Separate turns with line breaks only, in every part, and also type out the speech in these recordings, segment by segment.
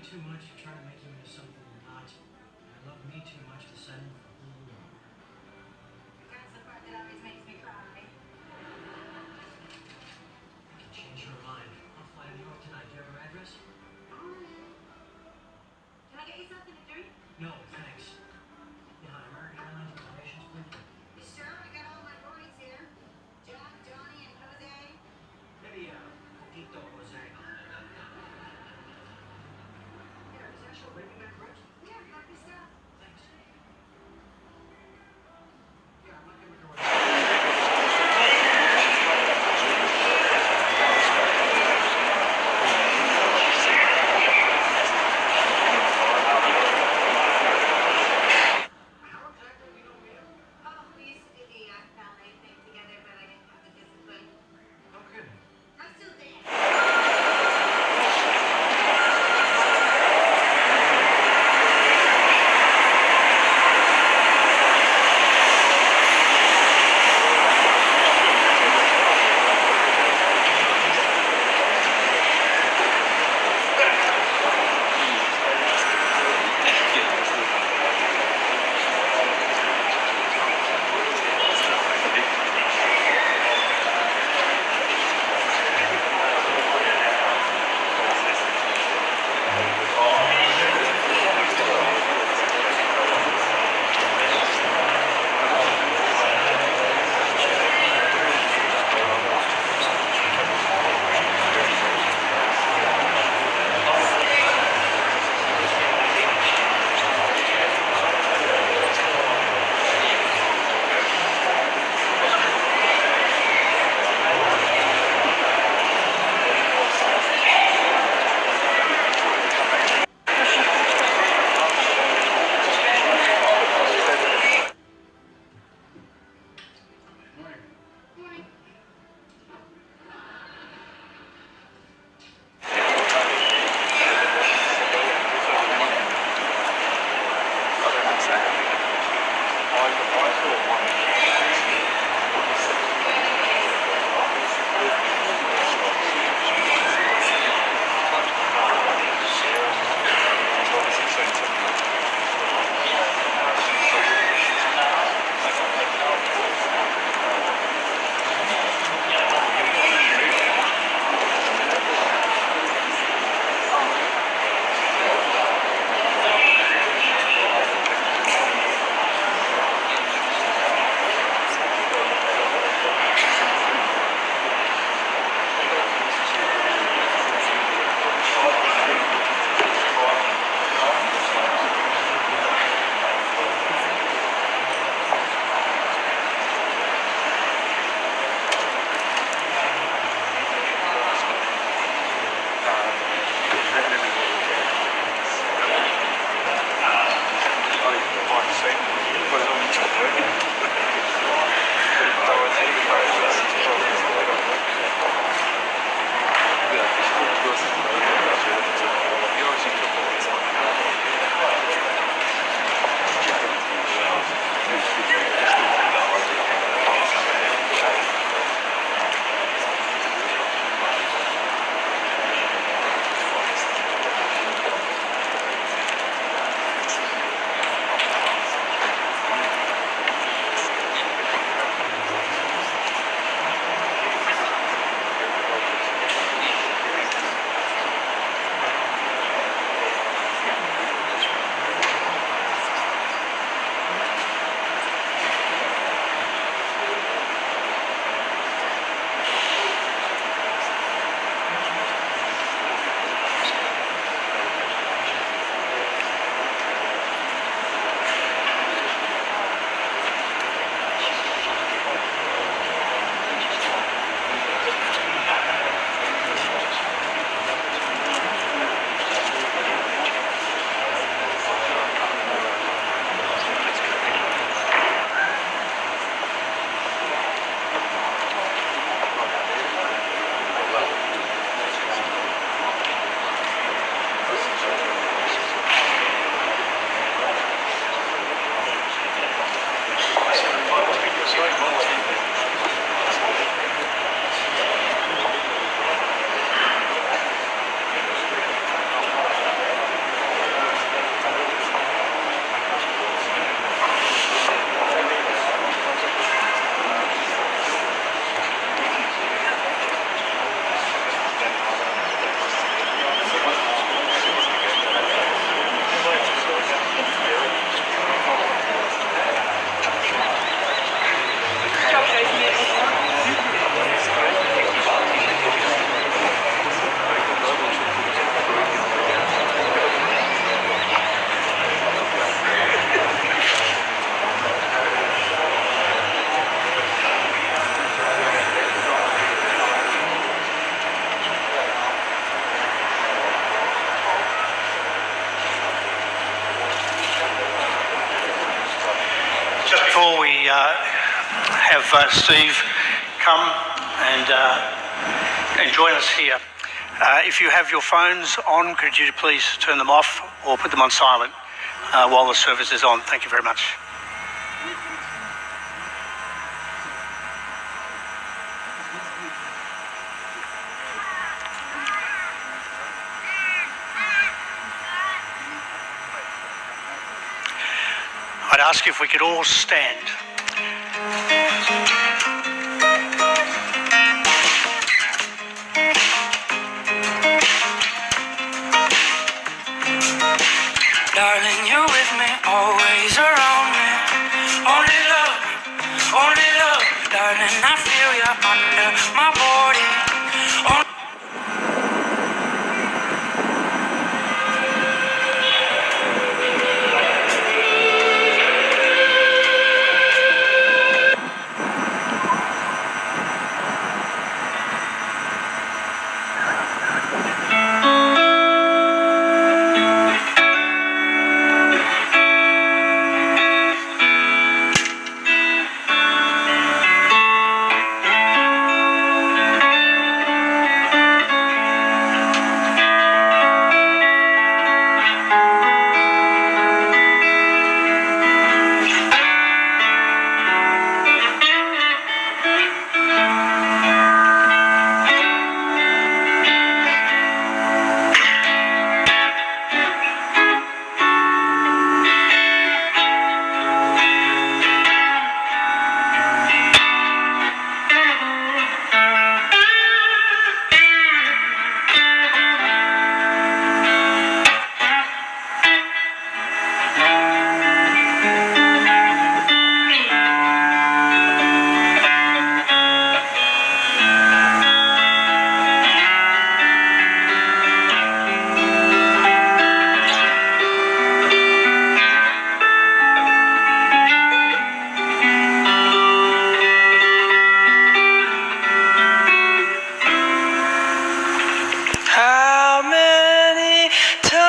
too much to try to make you into something you're not. And I love me too much to settle for who you are.
That's the part that always makes me cry.
I can change her mind. I'll fly to New York tonight. Do you have her address?
Alright. Can I get you something to drink?
No, thanks. Yeah, hi, American Airlines reservations, please.
You sure? I got all my boys here. Jack, Johnny, and Jose.
Maybe poquito Jose.
Here, is that your baby back ribs? Yeah, happy stuff.
Thanks.
Steve come and join us here. If you have your phones on, could you please turn them off or put them on silent while the service is on? Thank you very much. I'd ask if we could all stand.
Darling, you're with me, always around me. Only love, darling, I feel you under my body. How many times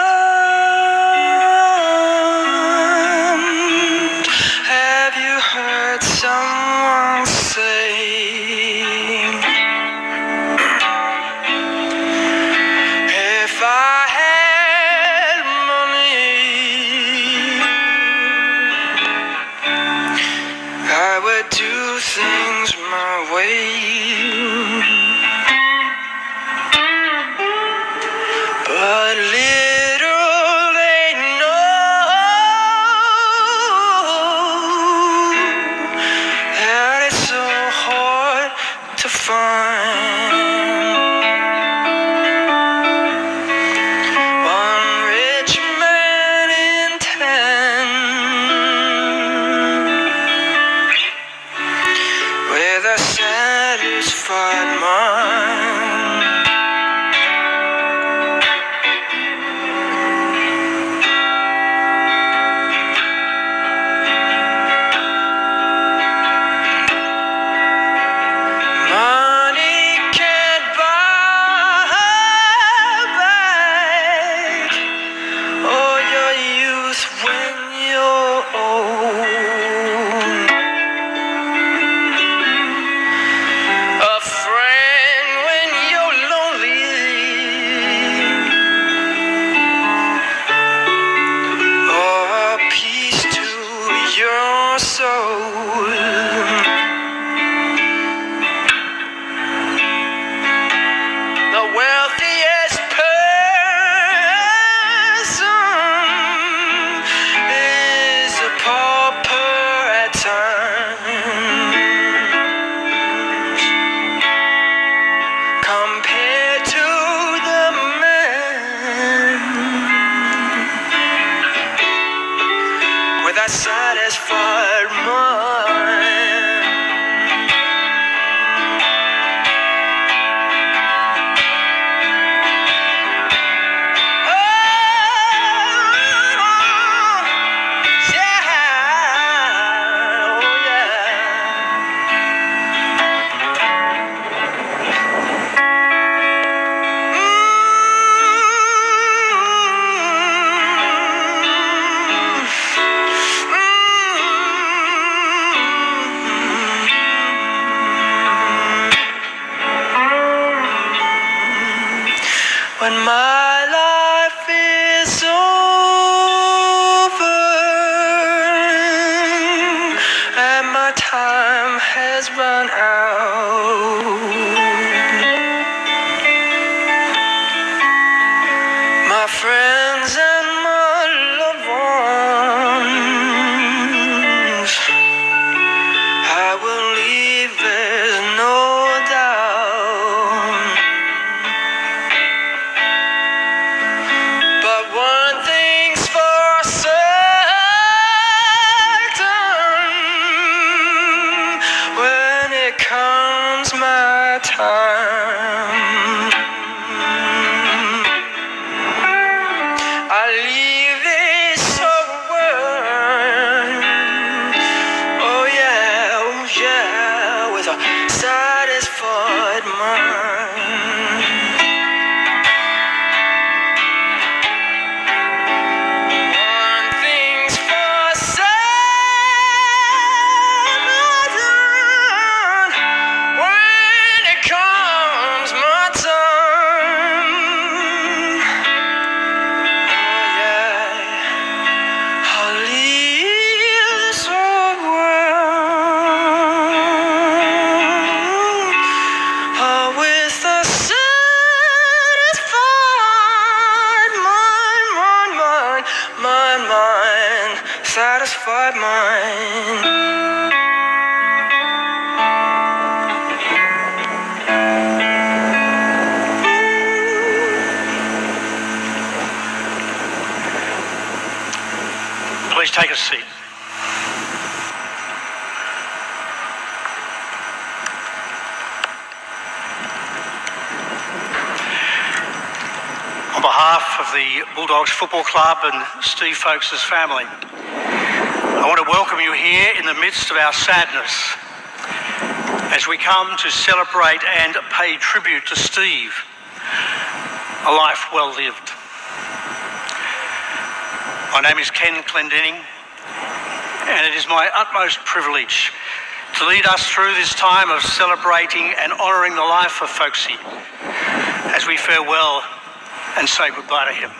have you heard someone say, if I had money, I would do things my way. But little they know that it's so hard to find one rich man in 10 with a satisfied mind. A friend when when my life is over and my time has run out. My friends and my loved ones, I will leave, there's no doubt. But one thing's for certain, when it comes my time, I leave this world, oh yeah, with a satisfied mind. One thing's for certain, when it comes my time, oh yeah, I'll leave this world with a satisfied mind, satisfied mind.
Please take a seat. On behalf of the Bulldogs Football Club and Steve Folkes' family, I want to welcome you here in the midst of our sadness as we come to celebrate and pay tribute to Steve, a life well lived. My name is Ken Clendenning, and it is my utmost privilege to lead us through this time of celebrating and honouring the life of Folkesy as we farewell and say goodbye to him.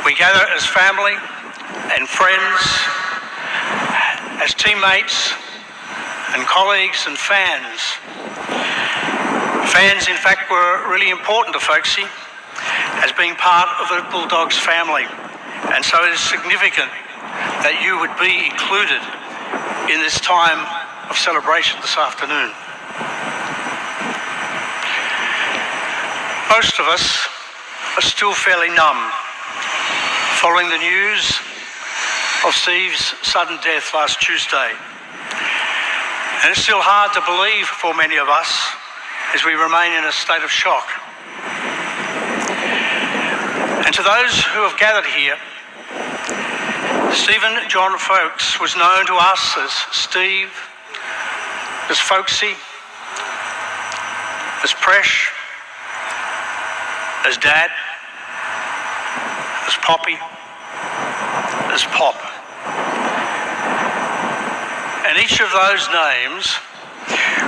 We gather as family and friends, as teammates and colleagues and fans. Fans, in fact, were really important to Folkesy as being part of the Bulldogs family, and so it is significant that you would be included in this time of celebration this afternoon. Most of us are still fairly numb following the news of Steve's sudden death last Tuesday. And it's still hard to believe for many of us as we remain in a state of shock. And to those who have gathered here, Stephen John Folkes was known to us as Steve, as Folkesy, as Presh, as Dad, as Poppy, as Pop. And each of those names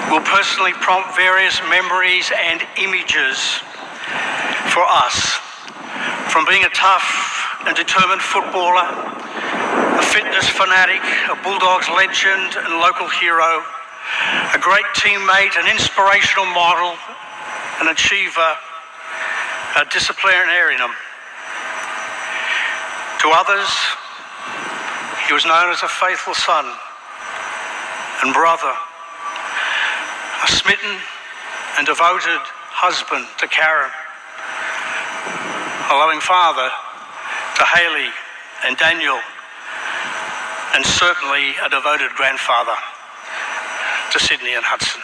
will personally prompt various memories and images for us, from being a tough and determined footballer, a fitness fanatic, a Bulldogs legend and local hero, a great teammate, an inspirational model, an achiever, a disciplinarian. To others, he was known as a faithful son and brother, a smitten and devoted husband to Karen, a loving father to Hayley and Daniel, and certainly a devoted grandfather to Sydney and Hudson.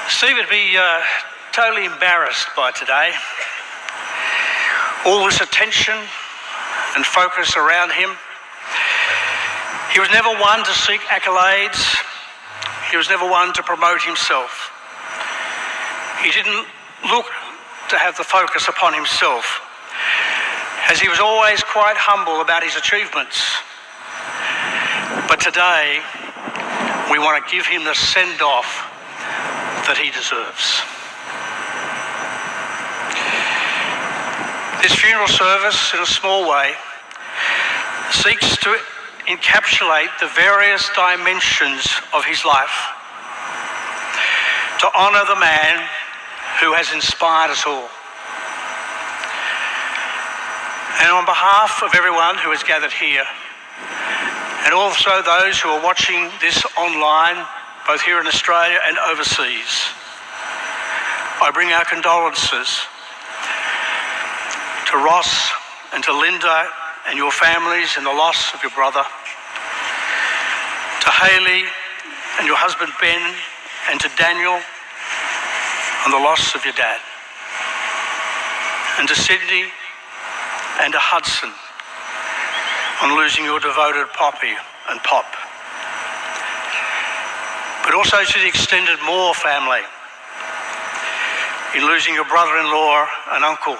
Steve would be totally embarrassed by today. All this attention and focus around him. He was never one to seek accolades. He was never one to promote himself. He didn't look to have the focus upon himself, as he was always quite humble about his achievements. But today, we want to give him the send-off that he deserves. This funeral service, in a small way, seeks to encapsulate the various dimensions of his life, to honour the man who has inspired us all. And on behalf of everyone who has gathered here, and also those who are watching this online, both here in Australia and overseas, I bring our condolences to Ross and to Linda and your families in the loss of your brother, to Hayley and your husband Ben, and to Daniel on the loss of your dad, and to Sydney and to Hudson on losing your devoted Poppy and Pop, but also to the extended Moore family in losing your brother-in-law and uncle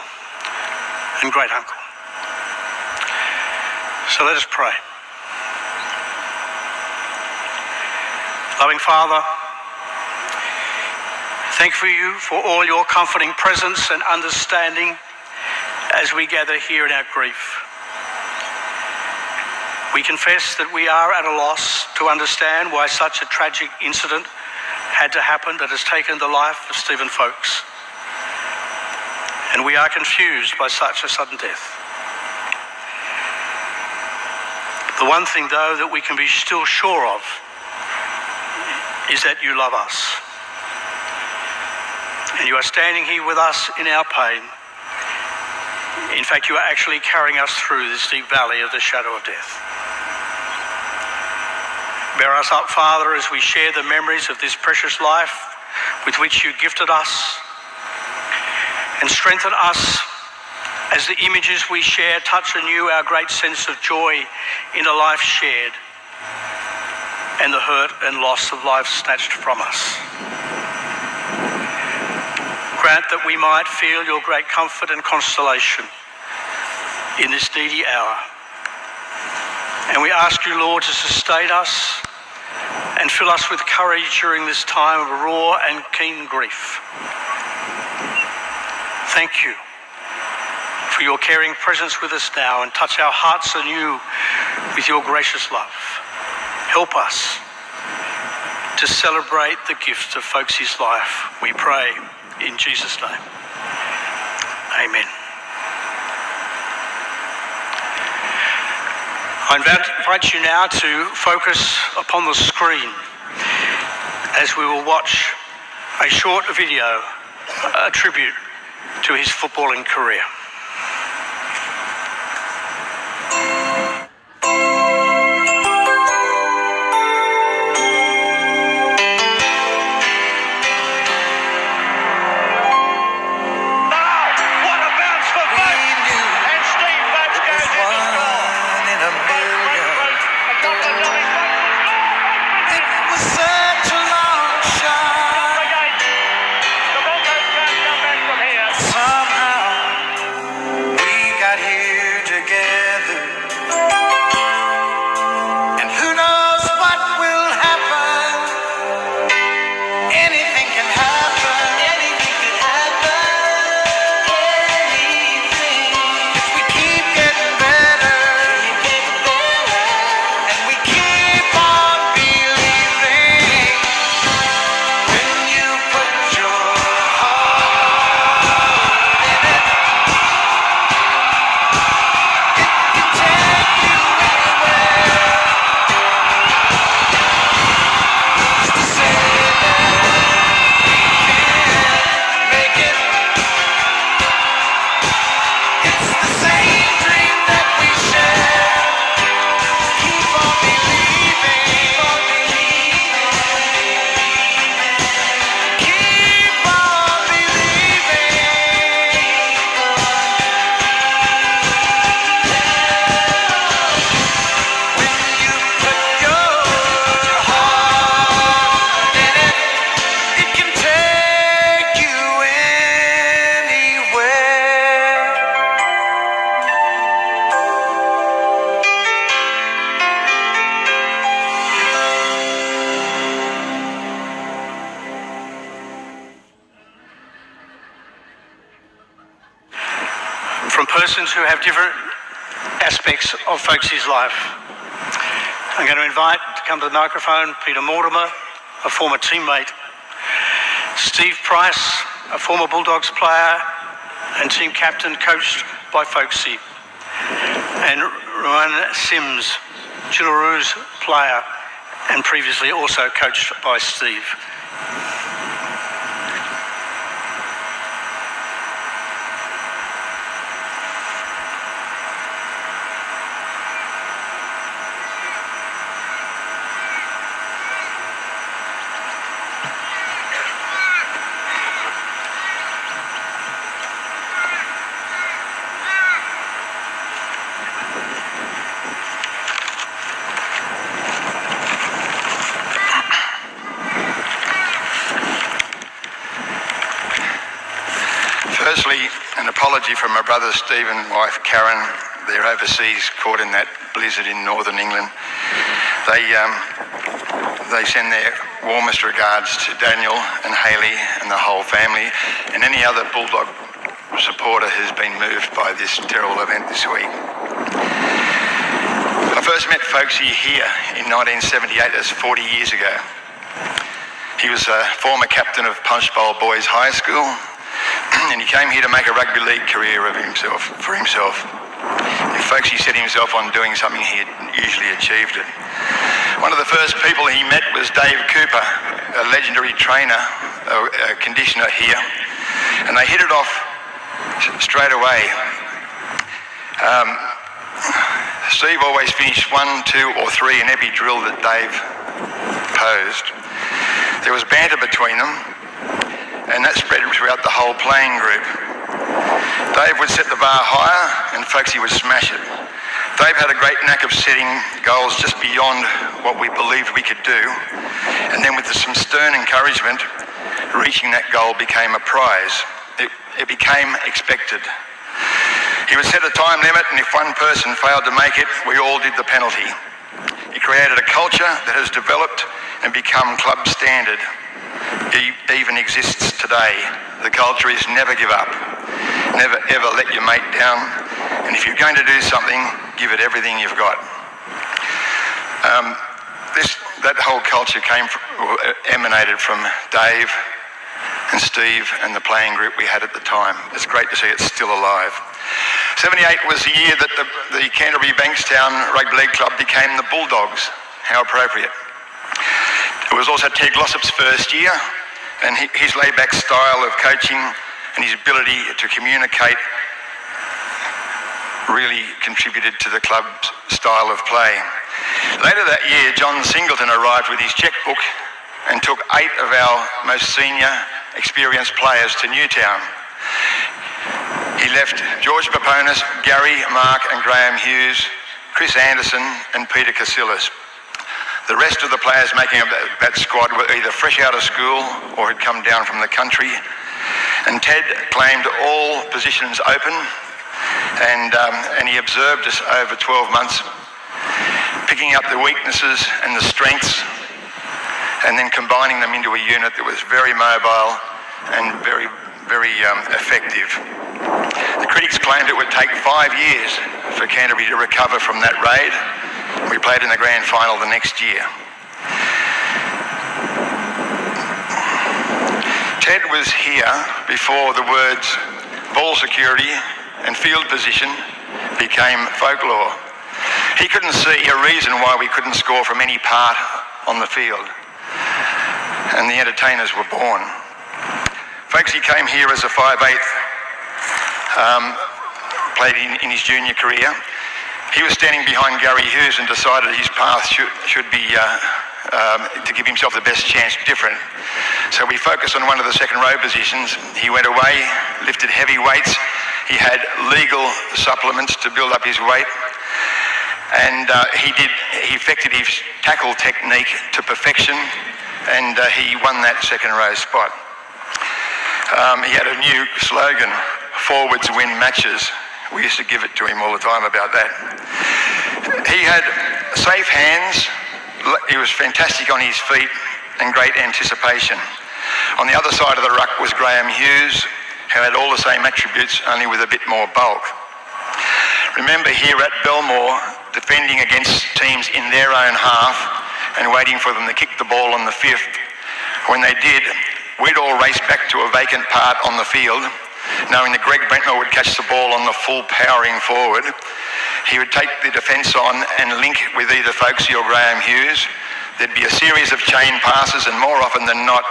and great-uncle. So let us pray. Loving Father, thank you for all your comforting presence and understanding as we gather here in our grief. We confess that we are at a loss to understand why such a tragic incident had to happen that has taken the life of Stephen Folkes. And we are confused by such a sudden death. The one thing, though, that we can be still sure of is that you love us. And you are standing here with us in our pain. In fact, you are actually carrying us through this deep valley of the shadow of death. Bear us up, Father, as we share the memories of this precious life with which you gifted us, and strengthen us as the images we share touch anew our great sense of joy in a life shared and the hurt and loss of life snatched from us. Grant that we might feel your great comfort and consolation in this needy hour. And we ask you, Lord, to sustain us and fill us with courage during this time of raw and keen grief. Thank you for your caring presence with us now, and touch our hearts anew with your gracious love. Help us to celebrate the gift of Folkes' life, we pray in Jesus' name. Amen. I invite you now to focus upon the screen as we will watch a short video, a tribute to his footballing career. persons who have different aspects of Folkesy's life. I'm going to invite to come to the microphone Peter Mortimer, a former teammate, Steve Price, a former Bulldogs player and team captain coached by Folkesy, and Rowan Sims, Jillaroos player and previously also coached by Steve.
Firstly, an apology from my brother Steve and wife Karen. They're overseas, caught in that blizzard in northern England. They send their warmest regards to Daniel and Hayley and the whole family, and any other Bulldog supporter who's been moved by this terrible event this week. I first met Folkesy here in 1978, that's 40 years ago. He was a former captain of Punchbowl Boys High School, and he came here to make a rugby league career for himself. If Folkesy set himself on doing something, he had usually achieved it. One of the first people he met was Dave Cooper, a legendary trainer, a conditioner here, and they hit it off straight away. Steve always finished 1, 2 or 3 in every drill that Dave posed. There was banter between them, and that spread throughout the whole playing group. Dave would set the bar higher and Folkesy would smash it. Dave had a great knack of setting goals just beyond what we believed we could do, and then with some stern encouragement, reaching that goal became a prize. It became expected. He would set a time limit, and if one person failed to make it, we all did the penalty. He created a culture that has developed and become club standard. It even exists today. The culture is never give up, never ever let your mate down, and if you're going to do something, give it everything you've got. That whole culture emanated from Dave and Steve and the playing group we had at the time. It's great to see it's still alive. 78 was the year that the Canterbury Bankstown Rugby League Club became the Bulldogs. How appropriate. It was also Ted Glossop's first year, and his laid-back style of coaching and his ability to communicate really contributed to the club's style of play. Later that year, John Singleton arrived with his chequebook and took 8 of our most senior, experienced players to Newtown. He left George Paponis, Gary, Mark and Graham Hughes, Chris Anderson and Peter Casillas. The rest of the players making up that squad were either fresh out of school or had come down from the country, and Ted claimed all positions open, and he observed us over 12 months, picking up the weaknesses and the strengths and then combining them into a unit that was very mobile and very, very effective. The critics claimed it would take 5 years for Canterbury to recover from that raid. We played in the grand final the next year. Ted was here before the words ball security and field position became folklore. He couldn't see a reason why we couldn't score from any part on the field, and the entertainers were born. Folkesy came here as a 5/8, played in his junior career. He was standing behind Gary Hughes and decided his path should be to give himself the best chance different. So we focused on one of the second row positions. He went away, lifted heavy weights. He had legal supplements to build up his weight, and he effected his tackle technique to perfection, and he won that second row spot. He had a new slogan, "Forwards win matches." We used to give it to him all the time about that. He had safe hands. He was fantastic on his feet and great anticipation. On the other side of the ruck was Graham Hughes, who had all the same attributes, only with a bit more bulk. Remember here at Belmore, defending against teams in their own half and waiting for them to kick the ball on the 5th. When they did, we'd all race back to a vacant part on the field, knowing that Greg Brentnell would catch the ball on the full powering forward. He would take the defence on and link with either Folksy or Graham Hughes. There'd be a series of chain passes, and more often than not,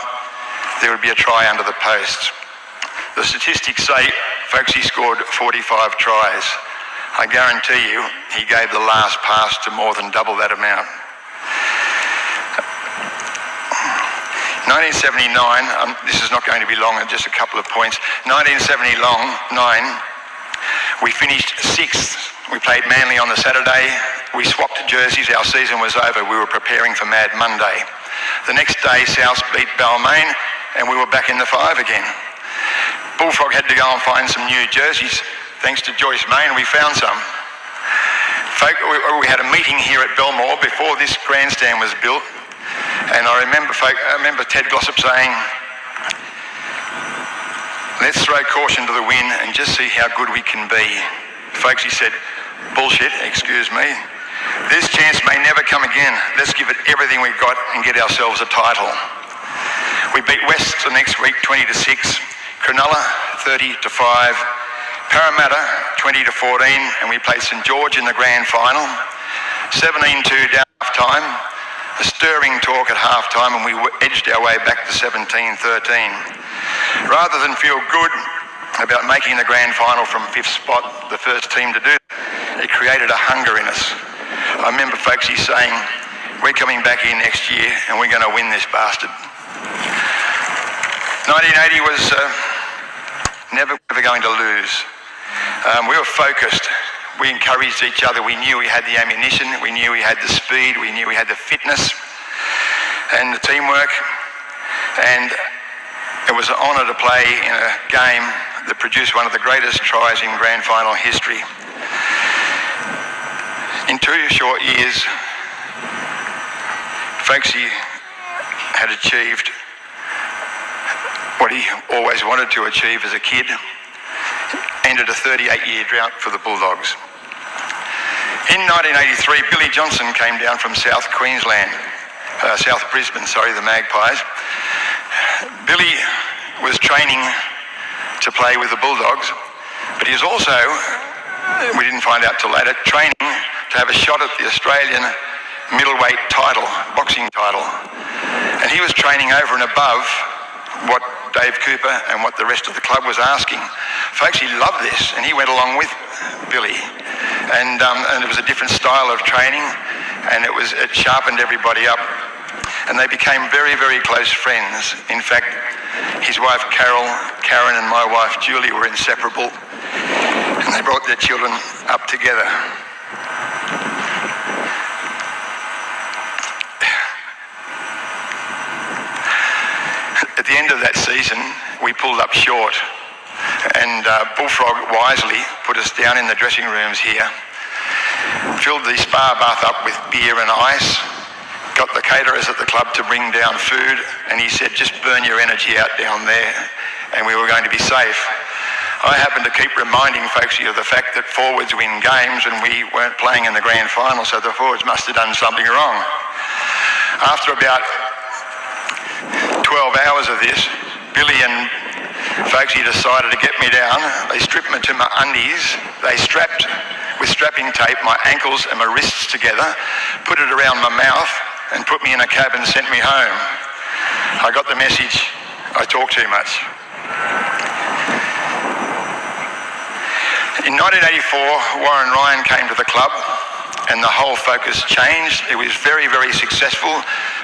there would be a try under the posts. The statistics say Folksy scored 45 tries. I guarantee you he gave the last pass to more than double that amount. 1979, this is not going to be long, just a couple of points. 1979, we finished 6th. We played Manly on the Saturday. We swapped jerseys. Our season was over. We were preparing for Mad Monday. The next day, South beat Balmain, and we were back in the 5 again. Bullfrog had to go and find some new jerseys. Thanks to Joyce Main, we found some. We had a meeting here at Belmore before this grandstand was built, and I remember Ted Glossop saying, let's throw caution to the wind and just see how good we can be. Folks, he said, bullshit, excuse me. This chance may never come again. Let's give it everything we've got and get ourselves a title. We beat West the next week 20-6, Cronulla 30-5, Parramatta 20-14, and we played St George in the grand final. 17-2 down half time. A stirring talk at half time, and we edged our way back to 17-13. Rather than feel good about making the grand final from 5th spot, the first team to do it created a hunger in us. I remember Folksy saying, we're coming back in next year and we're going to win this bastard. 1980 was never going to lose. We were focused. We encouraged each other. We knew we had the ammunition. We knew we had the speed. We knew we had the fitness and the teamwork. And it was an honour to play in a game that produced one of the greatest tries in grand final history. In 2 short years, Folksy had achieved what he always wanted to achieve as a kid. Ended a 38-year drought for the Bulldogs. In 1983, Billy Johnson came down from South Queensland, South Brisbane, the Magpies. Billy was training to play with the Bulldogs, but he was also, we didn't find out till later, training to have a shot at the Australian middleweight title, boxing title. And he was training over and above what Dave Cooper and what the rest of the club was asking. Folks, he loved this, and he went along with Billy. And it was a different style of training, and it sharpened everybody up. And they became very, very close friends. In fact, his wife Carol, Karen, and my wife Julie were inseparable, and they brought their children up together. At the end of that season, we pulled up short, and Bullfrog wisely put us down in the dressing rooms here, filled the spa bath up with beer and ice, got the caterers at the club to bring down food, and he said, just burn your energy out down there, and we were going to be safe. I happened to keep reminding folks of the fact that forwards win games, and we weren't playing in the grand final, so the forwards must have done something wrong. After about 12 hours of this, Billy and Folksy decided to get me down. They stripped me to my undies. They strapped, with strapping tape, my ankles and my wrists together, put it around my mouth, and put me in a cab and sent me home. I got the message, I talk too much. In 1984, Warren Ryan came to the club, and the whole focus changed. It was very, very successful,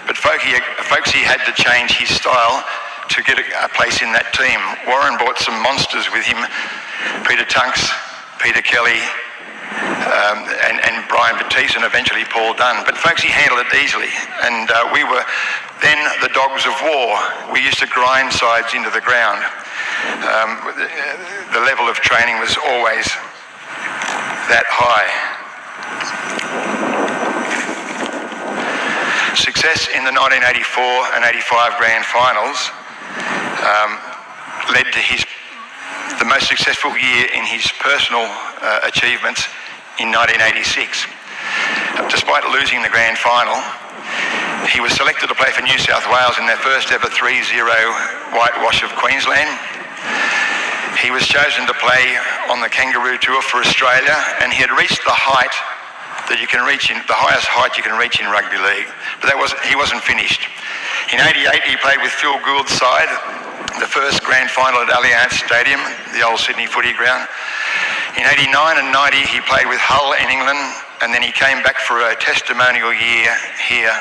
but Folksy had to change his style to get a place in that team. Warren brought some monsters with him, Peter Tunks, Peter Kelly, and Brian Batiste, and eventually Paul Dunn. But Folksy handled it easily, and we were then the dogs of war. We used to grind sides into the ground. The level of training was always that high. Success in the 1984 and 85 grand finals led to the most successful year in his personal achievements in 1986. Despite losing the grand final, he was selected to play for New South Wales in their first ever 3-0 whitewash of Queensland. He was chosen to play on the Kangaroo Tour for Australia, and he had reached the height that you can reach in, the highest height you can reach in rugby league. But he wasn't finished. In '88, he played with Phil Gould's side, the first grand final at Allianz Stadium, the old Sydney footy ground. In '89 and '90, he played with Hull in England, and then he came back for a testimonial year here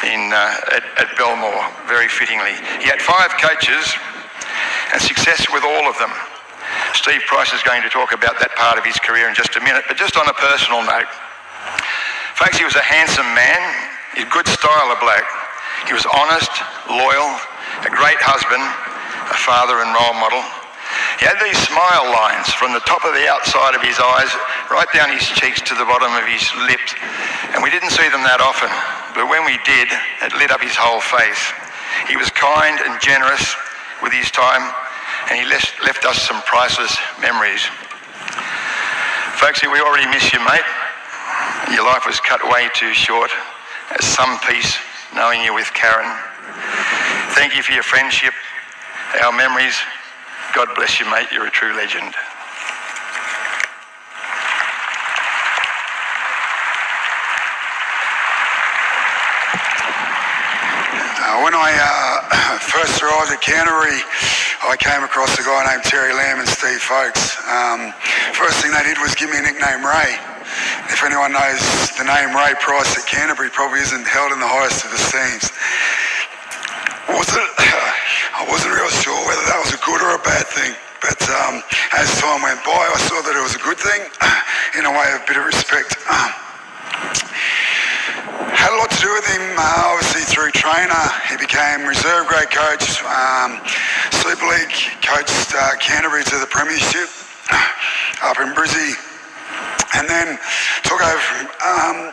at Belmore, very fittingly. He had 5 coaches and success with all of them. Steve Price is going to talk about that part of his career in just a minute, but just on a personal note, folks, he was a handsome man, a good style of bloke. He was honest, loyal, a great husband, a father and role model. He had these smile lines from the top of the outside of his eyes right down his cheeks to the bottom of his lips, and we didn't see them that often, but when we did, it lit up his whole face. He was kind and generous with his time, and he left us some priceless memories. Folksy, we already miss you, mate. Your life was cut way too short. Some peace knowing you with Karen. Thank you for your friendship, our memories. God bless you, mate. You're a true legend.
When I first arrived at Canterbury, I came across a guy named Terry Lamb and Steve Folkes. First thing they did was give me a nickname, Ray. If anyone knows the name Ray Price at Canterbury, probably isn't held in the highest of esteems. I wasn't real sure whether that was a good or a bad thing, but as time went by, I saw that it was a good thing, in a way of a bit of respect. Had a lot to do with him, obviously through trainer. He became reserve grade coach, Super League, coached Canterbury to the premiership up in Brizzy, and then took over from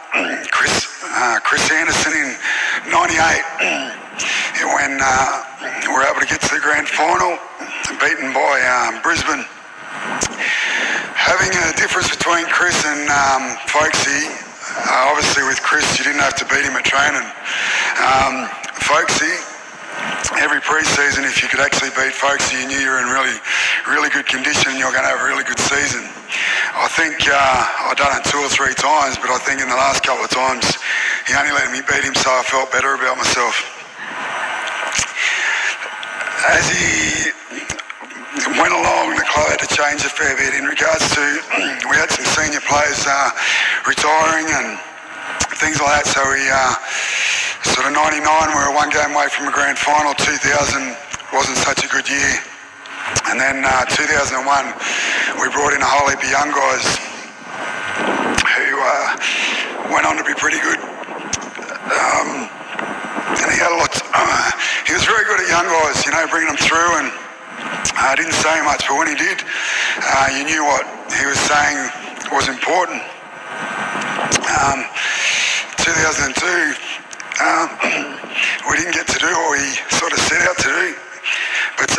Chris Anderson in '98 when we were able to get to the grand final, beaten by Brisbane. Having a difference between Chris and Folkesy, obviously with Chris you didn't have to beat him at training. Folkesy, every pre-season, if you could actually beat Folkesy, you knew you were in really good condition and you're going to have a really good season. I think I've done it 2 or 3 times, but I think in the last couple of times he only let me beat him, so I felt better about myself. As he went along, the club had to change a fair bit in regards to, we had some senior players retiring and things like that, so we sort of '99 we were 1 game away from a grand final. 2000 wasn't such a good year, and then 2001 we brought in a whole heap of young guys who went on to be pretty good, and he had a lot he was very good at young guys, you know, bringing them through, and didn't say much, but when he did, you knew what he was saying was important. 2002, we didn't get to do what we sort of set out to do, but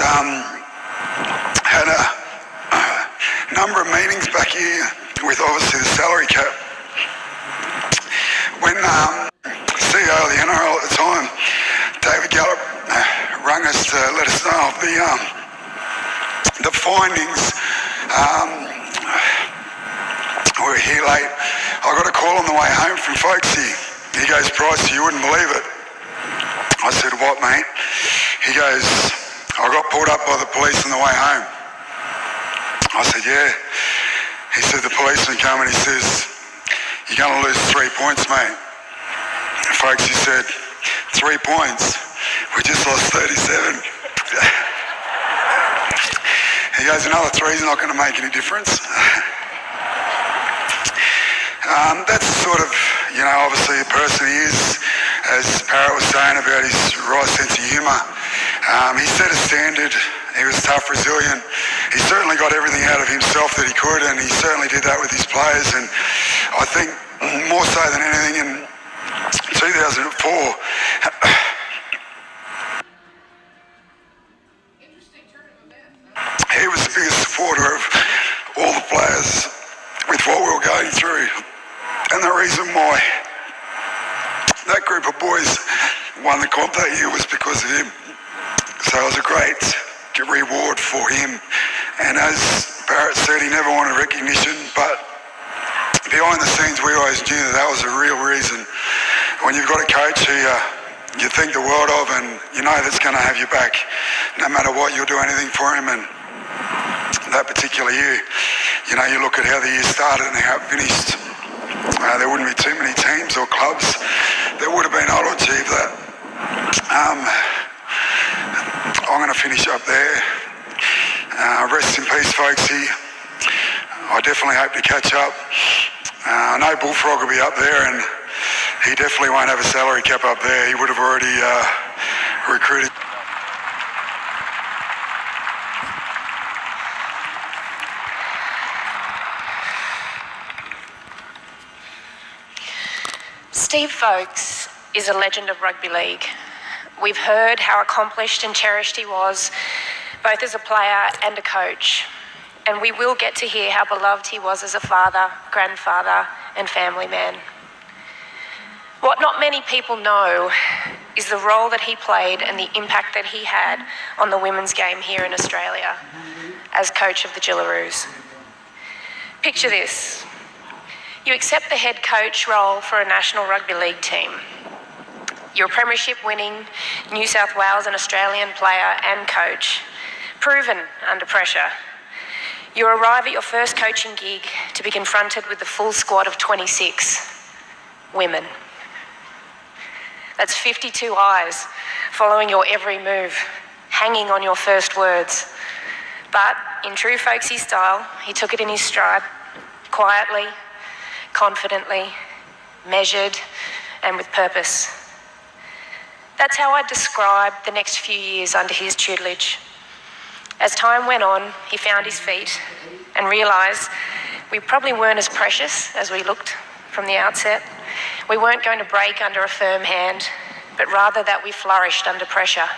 had a number of meetings back here with obviously the salary cap. When CEO of the NRL at the time, David Gallup, rang us to let us know of the findings. We were here late. I got a call on the way home from Folkesy. He goes, "Price, you wouldn't believe it." I said, "What, mate?" He goes, "I got pulled up by the police on the way home." I said, "Yeah." He said, "The policeman come and he says, you're going to lose 3 points, mate." Folkesy said, 3 points? We just lost 37. He goes, "Another 3 is not going to make any difference." That's sort of, you know, obviously the person he is, as Parrott was saying about his right sense of humour. He set a standard. He was tough, resilient. He certainly got everything out of himself that he could, and he certainly did that with his players. And I think more so than anything in 2004, he was the biggest supporter of all the players with what Cowboys won the comp that year was because of him. So it was a great reward for him. And as Barrett said, he never wanted recognition, but behind the scenes we always knew that was a real reason. When you've got a coach who you think the world of and you know that's going to have your back no matter what, you'll do anything for him. And that particular year, you know, you look at how the year started and how it finished, there wouldn't be too many teams or clubs that would have been able to achieve that. I'm going to finish up there. Rest in peace, folksy. I definitely hope to catch up. I know Bullfrog will be up there, and he definitely won't have a salary cap up there. He would have already recruited.
Steve Folkes is a legend of rugby league. We've heard how accomplished and cherished he was, both as a player and a coach. And we will get to hear how beloved he was as a father, grandfather, and family man. What not many people know is the role that he played and the impact that he had on the women's game here in Australia as coach of the Jillaroos. Picture this. You accept the head coach role for a National Rugby League team. You're a premiership-winning New South Wales and Australian player and coach, proven under pressure. You arrive at your first coaching gig to be confronted with the full squad of 26 women. That's 52 eyes following your every move, hanging on your first words. But in true folksy style, he took it in his stride, quietly, confidently, measured, and with purpose. That's how I describe the next few years under his tutelage. As time went on, he found his feet and realised we probably weren't as precious as we looked from the outset. We weren't going to break under a firm hand, but rather that we flourished under pressure,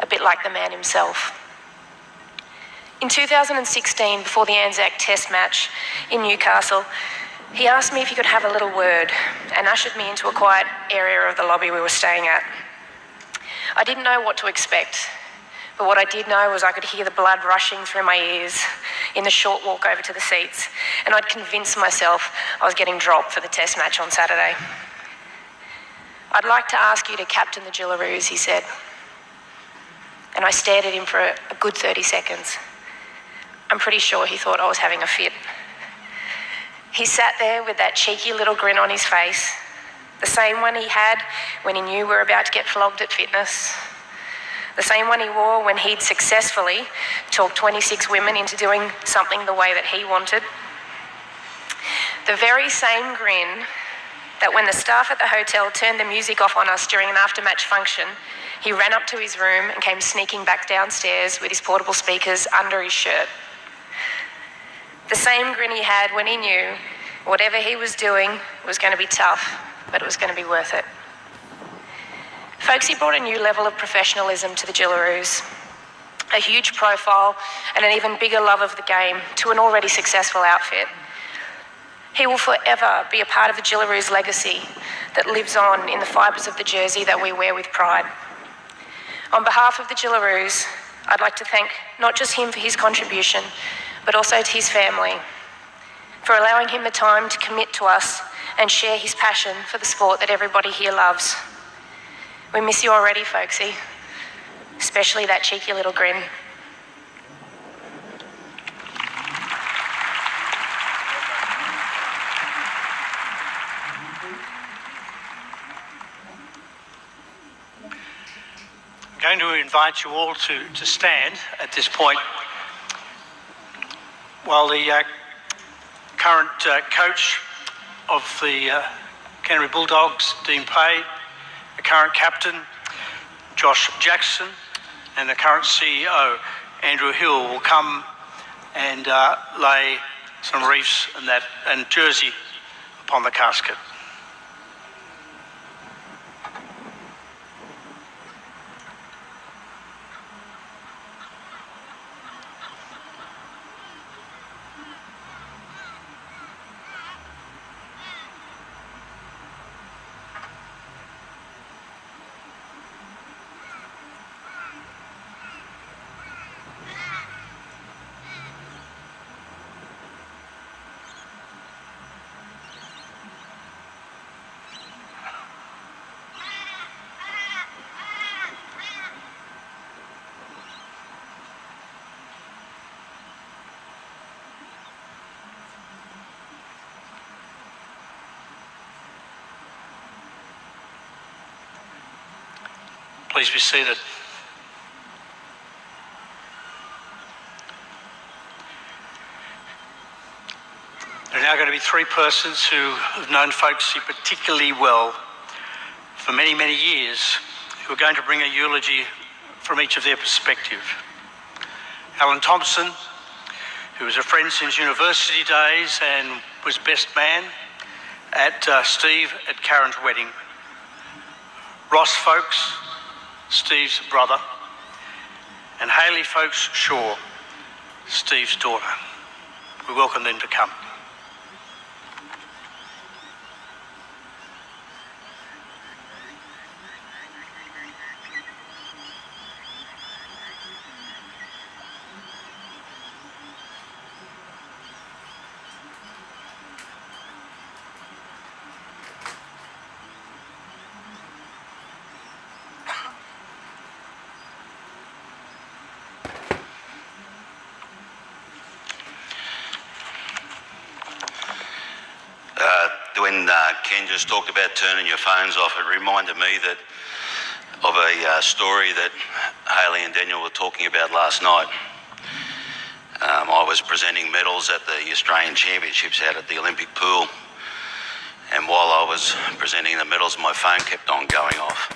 a bit like the man himself. In 2016, before the Anzac Test match in Newcastle, he asked me if he could have a little word and ushered me into a quiet area of the lobby we were staying at. I didn't know what to expect, but what I did know was I could hear the blood rushing through my ears in the short walk over to the seats, and I'd convinced myself I was getting dropped for the Test match on Saturday. I'd like to ask you to captain the Jillaroos, he said. And I stared at him for a good 30 seconds. I'm pretty sure he thought I was having a fit. He sat there with that cheeky little grin on his face, the same one he had when he knew we were about to get flogged at fitness, the same one he wore when he'd successfully talked 26 women into doing something the way that he wanted. The very same grin that when the staff at the hotel turned the music off on us during an after-match function, he ran up to his room and came sneaking back downstairs with his portable speakers under his shirt. The same grin he had when he knew whatever he was doing was going to be tough, but it was going to be worth it. Folksy brought a new level of professionalism to the Jillaroos, a huge profile and an even bigger love of the game to an already successful outfit. He will forever be a part of the Jillaroos' legacy that lives on in the fibres of the jersey that we wear with pride. On behalf of the Jillaroos, I'd like to thank not just him for his contribution, but also to his family, for allowing him the time to commit to us and share his passion for the sport that everybody here loves. We miss you already, folksy, especially that cheeky little grin.
I'm going to invite you all to stand at this point while the current coach of the Canterbury Bulldogs, Dean Pay, the current captain, Josh Jackson, and the current CEO, Andrew Hill, will come and lay some wreaths and jersey upon the casket. Please be seated. There are now going to be three persons who have known Folksy particularly well for many, many years, who are going to bring a eulogy from each of their perspective. Alan Thompson, who was a friend since university days and was best man at Steve at Karen's wedding. Ross Folks, Steve's brother, and Hayley Folks Shaw, Steve's daughter. We welcome them to come.
When Ken just talked about turning your phones off, it reminded me of a story that Hayley and Daniel were talking about last night. I was presenting medals at the Australian Championships out at the Olympic pool, and while I was presenting the medals, my phone kept on going off.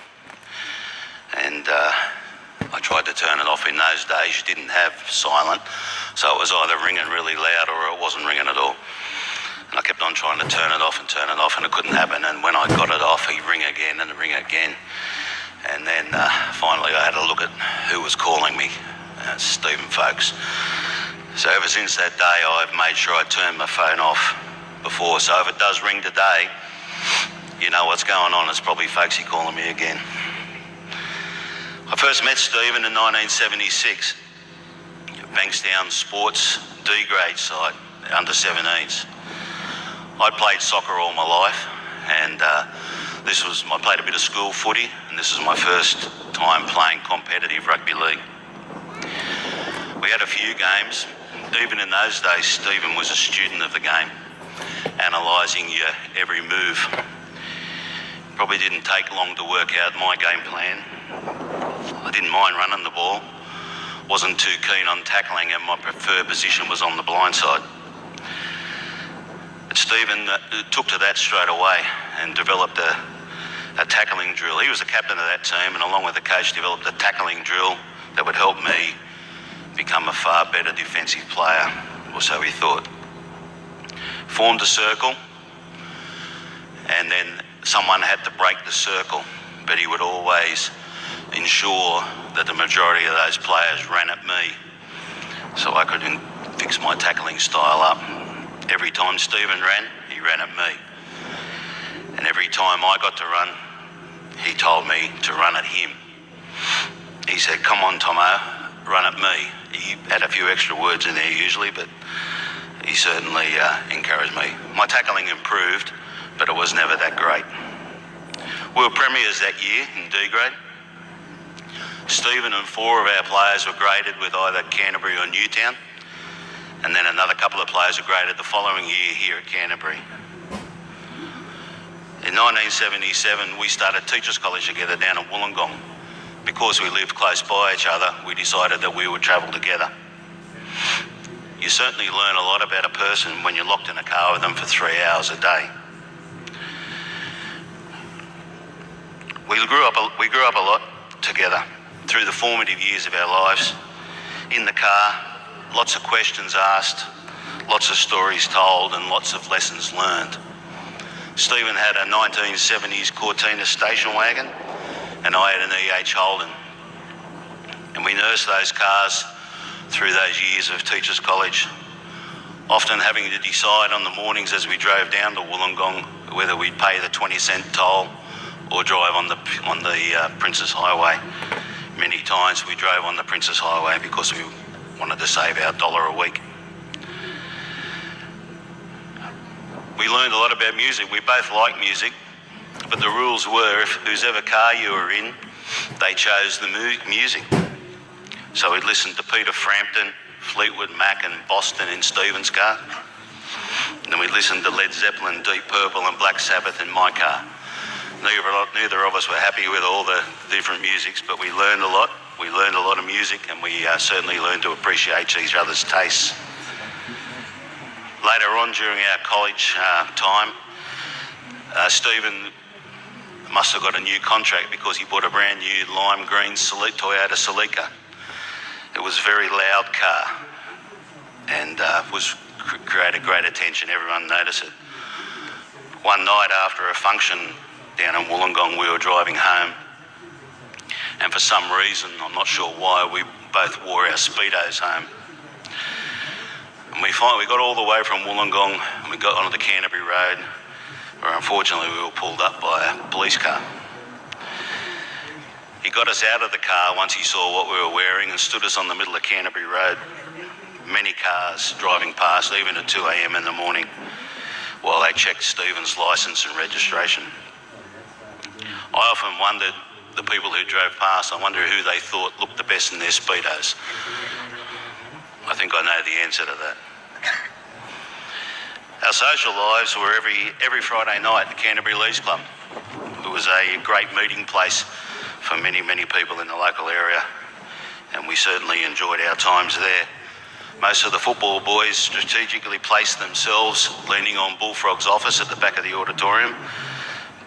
And I tried to turn it off. In those days, you didn't have silent, so it was either ringing really loud or it wasn't ringing at all. And I kept on trying to turn it off, and it couldn't happen. And when I got it off, he'd ring again and ring again. And then finally I had a look at who was calling me, Stephen Folks. So ever since that day, I've made sure I turn my phone off before. So if it does ring today, you know what's going on. It's probably Folksy calling me again. I first met Stephen in 1976 at Bankstown Sports D-grade side, under 17s. I'd played soccer all my life, and I played a bit of school footy, and this was my first time playing competitive rugby league. We had a few games. Even in those days, Stephen was a student of the game, analysing your every move. Probably didn't take long to work out my game plan. I didn't mind running the ball, wasn't too keen on tackling, and my preferred position was on the blind side. But Stephen took to that straight away and developed a tackling drill. He was the captain of that team, and along with the coach, developed a tackling drill that would help me become a far better defensive player, or so he thought. Formed a circle, and then someone had to break the circle, but he would always ensure that the majority of those players ran at me, so I could fix my tackling style up. Every time Stephen ran, he ran at me. And every time I got to run, he told me to run at him. He said, "Come on, Tomo, run at me." He had a few extra words in there usually, but he certainly encouraged me. My tackling improved, but it was never that great. We were premiers that year in D grade. Stephen and 4 of our players were graded with either Canterbury or Newtown, and then another couple of players were graded the following year here at Canterbury. In 1977, we started Teachers College together down at Wollongong. Because we lived close by each other, we decided that we would travel together. You certainly learn a lot about a person when you're locked in a car with them for 3 hours a day. We grew up a lot together through the formative years of our lives. In the car, lots of questions asked, lots of stories told, and lots of lessons learned. Stephen had a 1970s Cortina station wagon, and I had an EH Holden. And we nursed those cars through those years of Teachers College, often having to decide on the mornings as we drove down to Wollongong whether we'd pay the 20-cent toll or drive on the Princes Highway. Many times we drove on the Princes Highway because we wanted to save our $1 a week. We learned a lot about music. We both liked music, but the rules were if whosever car you were in, they chose the music. So we'd listen to Peter Frampton, Fleetwood Mac and Boston in Stephen's car. And then we'd listen to Led Zeppelin, Deep Purple and Black Sabbath in my car. Neither of us were happy with all the different musics, but we learned a lot. We learned a lot of music, and we certainly learned to appreciate each other's tastes. Later on during our college time, Stephen must have got a new contract because he bought a brand new lime green Toyota Celica. It was a very loud car and created great attention. Everyone noticed it. One night after a function down in Wollongong, we were driving home, and for some reason, I'm not sure why, we both wore our Speedos home. And we got all the way from Wollongong and we got onto the Canterbury Road, where unfortunately we were pulled up by a police car. He got us out of the car once he saw what we were wearing and stood us on the middle of Canterbury Road. Many cars driving past, even at 2 a.m. in the morning, while they checked Stephen's licence and registration. I often wondered, the people who drove past, I wonder who they thought looked the best in their Speedos. I think I know the answer to that. Our social lives were every Friday night at the Canterbury Leagues Club. It was a great meeting place for many, many people in the local area, and we certainly enjoyed our times there. Most of the football boys strategically placed themselves leaning on Bullfrog's office at the back of the auditorium,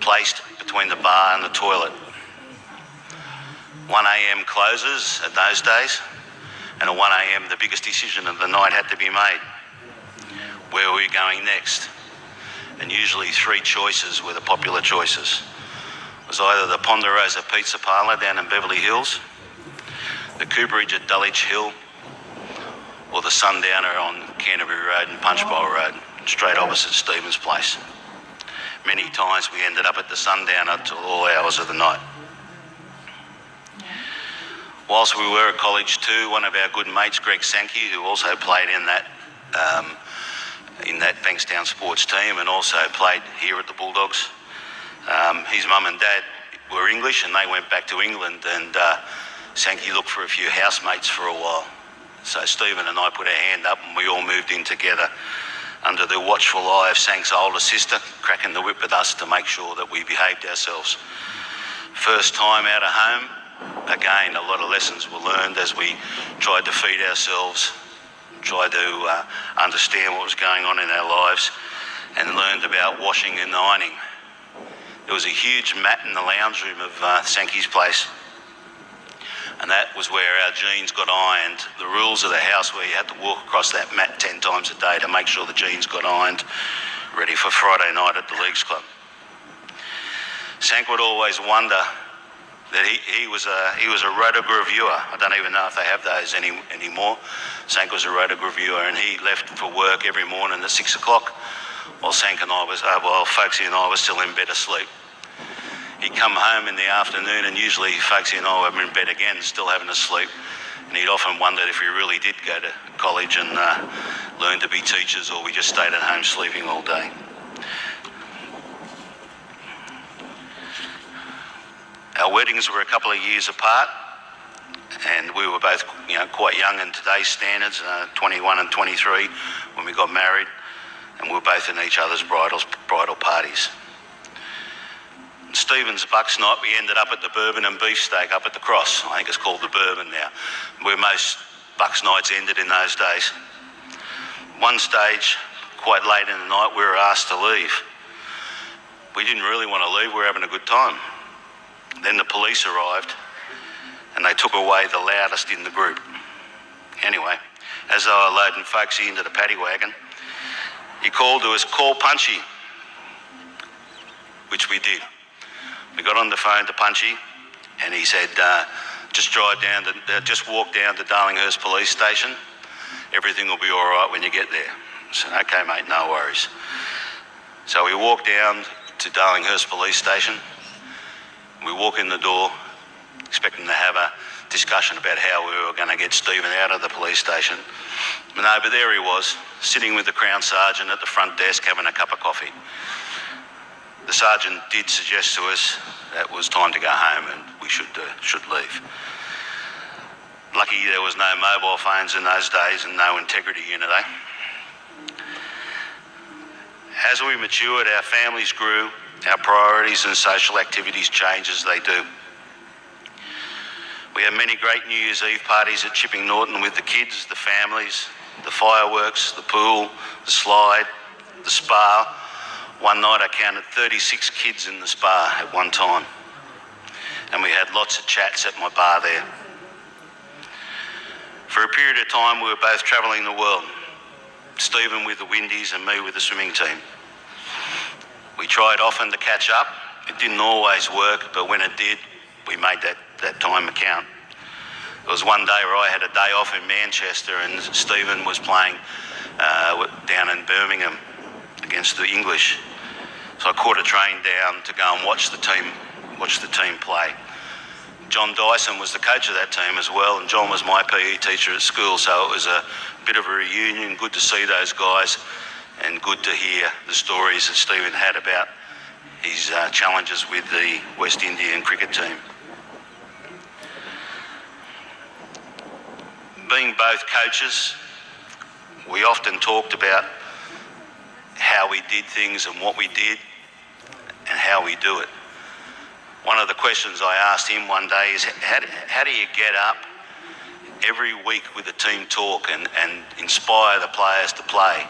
placed between the bar and the toilet. 1 a.m. closes at those days, and at 1 a.m. the biggest decision of the night had to be made. Where were we going next? And usually 3 choices were the popular choices. It was either the Ponderosa Pizza Parlour down in Beverly Hills, the Cooperage at Dulwich Hill, or the Sundowner on Canterbury Road and Punchbowl Road, straight opposite Stephen's place. Many times we ended up at the Sundowner till all hours of the night. Whilst we were at college too, one of our good mates, Greg Sankey, who also played in that Bankstown sports team and also played here at the Bulldogs, his mum and dad were English and they went back to England, and Sankey looked for a few housemates for a while. So Stephen and I put our hand up and we all moved in together under the watchful eye of Sank's older sister, cracking the whip with us to make sure that we behaved ourselves. First time out of home, again, a lot of lessons were learned as we tried to feed ourselves, tried to understand what was going on in our lives, and learned about washing and ironing. There was a huge mat in the lounge room of Sankey's place, and that was where our jeans got ironed. The rules of the house were you had to walk across that mat 10 times a day to make sure the jeans got ironed, ready for Friday night at the Leagues Club. Sank would always wonder that he was a rotogravure. I don't even know if they have those anymore. Sank was a rotogravure, and he left for work every morning at 6 o'clock while Folksy and I were still in bed asleep. He'd come home in the afternoon, and usually Folksy and I were in bed again, still having a sleep. And he'd often wondered if we really did go to college and learn to be teachers, or we just stayed at home sleeping all day. Our weddings were a couple of years apart, and we were both, quite young in today's standards, 21 and 23 when we got married, and we were both in each other's bridal parties. Stephen's Bucks night, we ended up at the Bourbon and Beefsteak up at the Cross. I think it's called the Bourbon now, where most Bucks nights ended in those days. One stage, quite late in the night, we were asked to leave. We didn't really want to leave, we were having a good time. Then the police arrived and they took away the loudest in the group. Anyway, as they were loading Folksy into the paddy wagon, he called to us, "Call Punchy," which we did. We got on the phone to Punchy and he said, just walk down to Darlinghurst Police Station. Everything will be all right when you get there. I said, "Okay, mate, no worries." So we walked down to Darlinghurst Police Station. We walk in the door, expecting to have a discussion about how we were going to get Stephen out of the police station. But there he was, sitting with the Crown Sergeant at the front desk having a cup of coffee. The Sergeant did suggest to us that it was time to go home and we should leave. Lucky there was no mobile phones in those days and no integrity unit, As we matured, our families grew, Our priorities and social activities change as they do. We have many great New Year's Eve parties at Chipping Norton with the kids, the families, the fireworks, the pool, the slide, the spa. One night I counted 36 kids in the spa at one time. And we had lots of chats at my bar there. For a period of time we were both travelling the world. Stephen with the Windies and me with the swimming team. We tried often to catch up. It didn't always work, but when it did, we made that time count. There was one day where I had a day off in Manchester and Stephen was playing down in Birmingham against the English. So I caught a train down to go and watch the team play. John Dyson was the coach of that team as well, and John was my PE teacher at school, so it was a bit of a reunion. Good to see those guys and good to hear the stories that Stephen had about his challenges with the West Indian cricket team. Being both coaches, we often talked about how we did things and what we did and how we do it. One of the questions I asked him one day is, how do you get up every week with a team talk and inspire the players to play?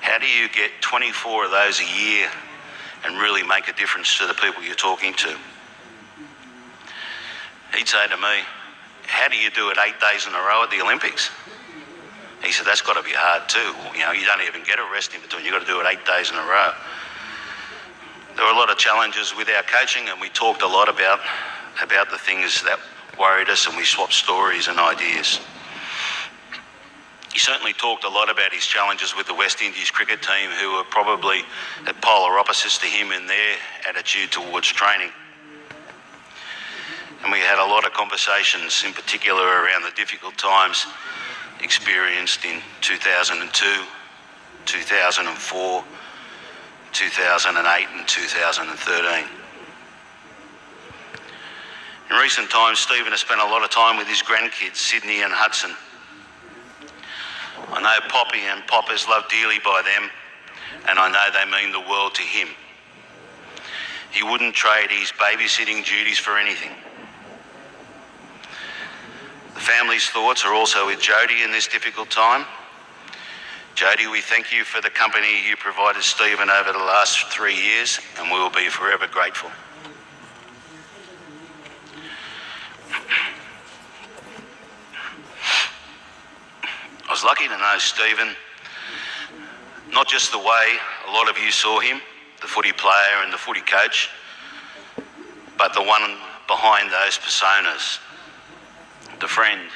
How do you get 24 of those a year and really make a difference to the people you're talking to? He'd say to me, how do you do it 8 days in a row at the Olympics? He said, that's got to be hard too. You know, you don't even get a rest in between. You've got to do it 8 days in a row. There were a lot of challenges with our coaching, and we talked a lot about the things that worried us, and we swapped stories and ideas. He certainly talked a lot about his challenges with the West Indies cricket team, who were probably at polar opposites to him in their attitude towards training. And we had a lot of conversations, in particular around the difficult times experienced in 2002, 2004, 2008 and 2013. In recent times, Stephen has spent a lot of time with his grandkids, Sydney and Hudson. I know Poppy and Pop is loved dearly by them, and I know they mean the world to him. He wouldn't trade his babysitting duties for anything. The family's thoughts are also with Jodie in this difficult time. Jodie, we thank you for the company you provided Stephen over the last 3 years, and we will be forever grateful. I was lucky to know Stephen, not just the way a lot of you saw him, the footy player and the footy coach, but the one behind those personas, the friend,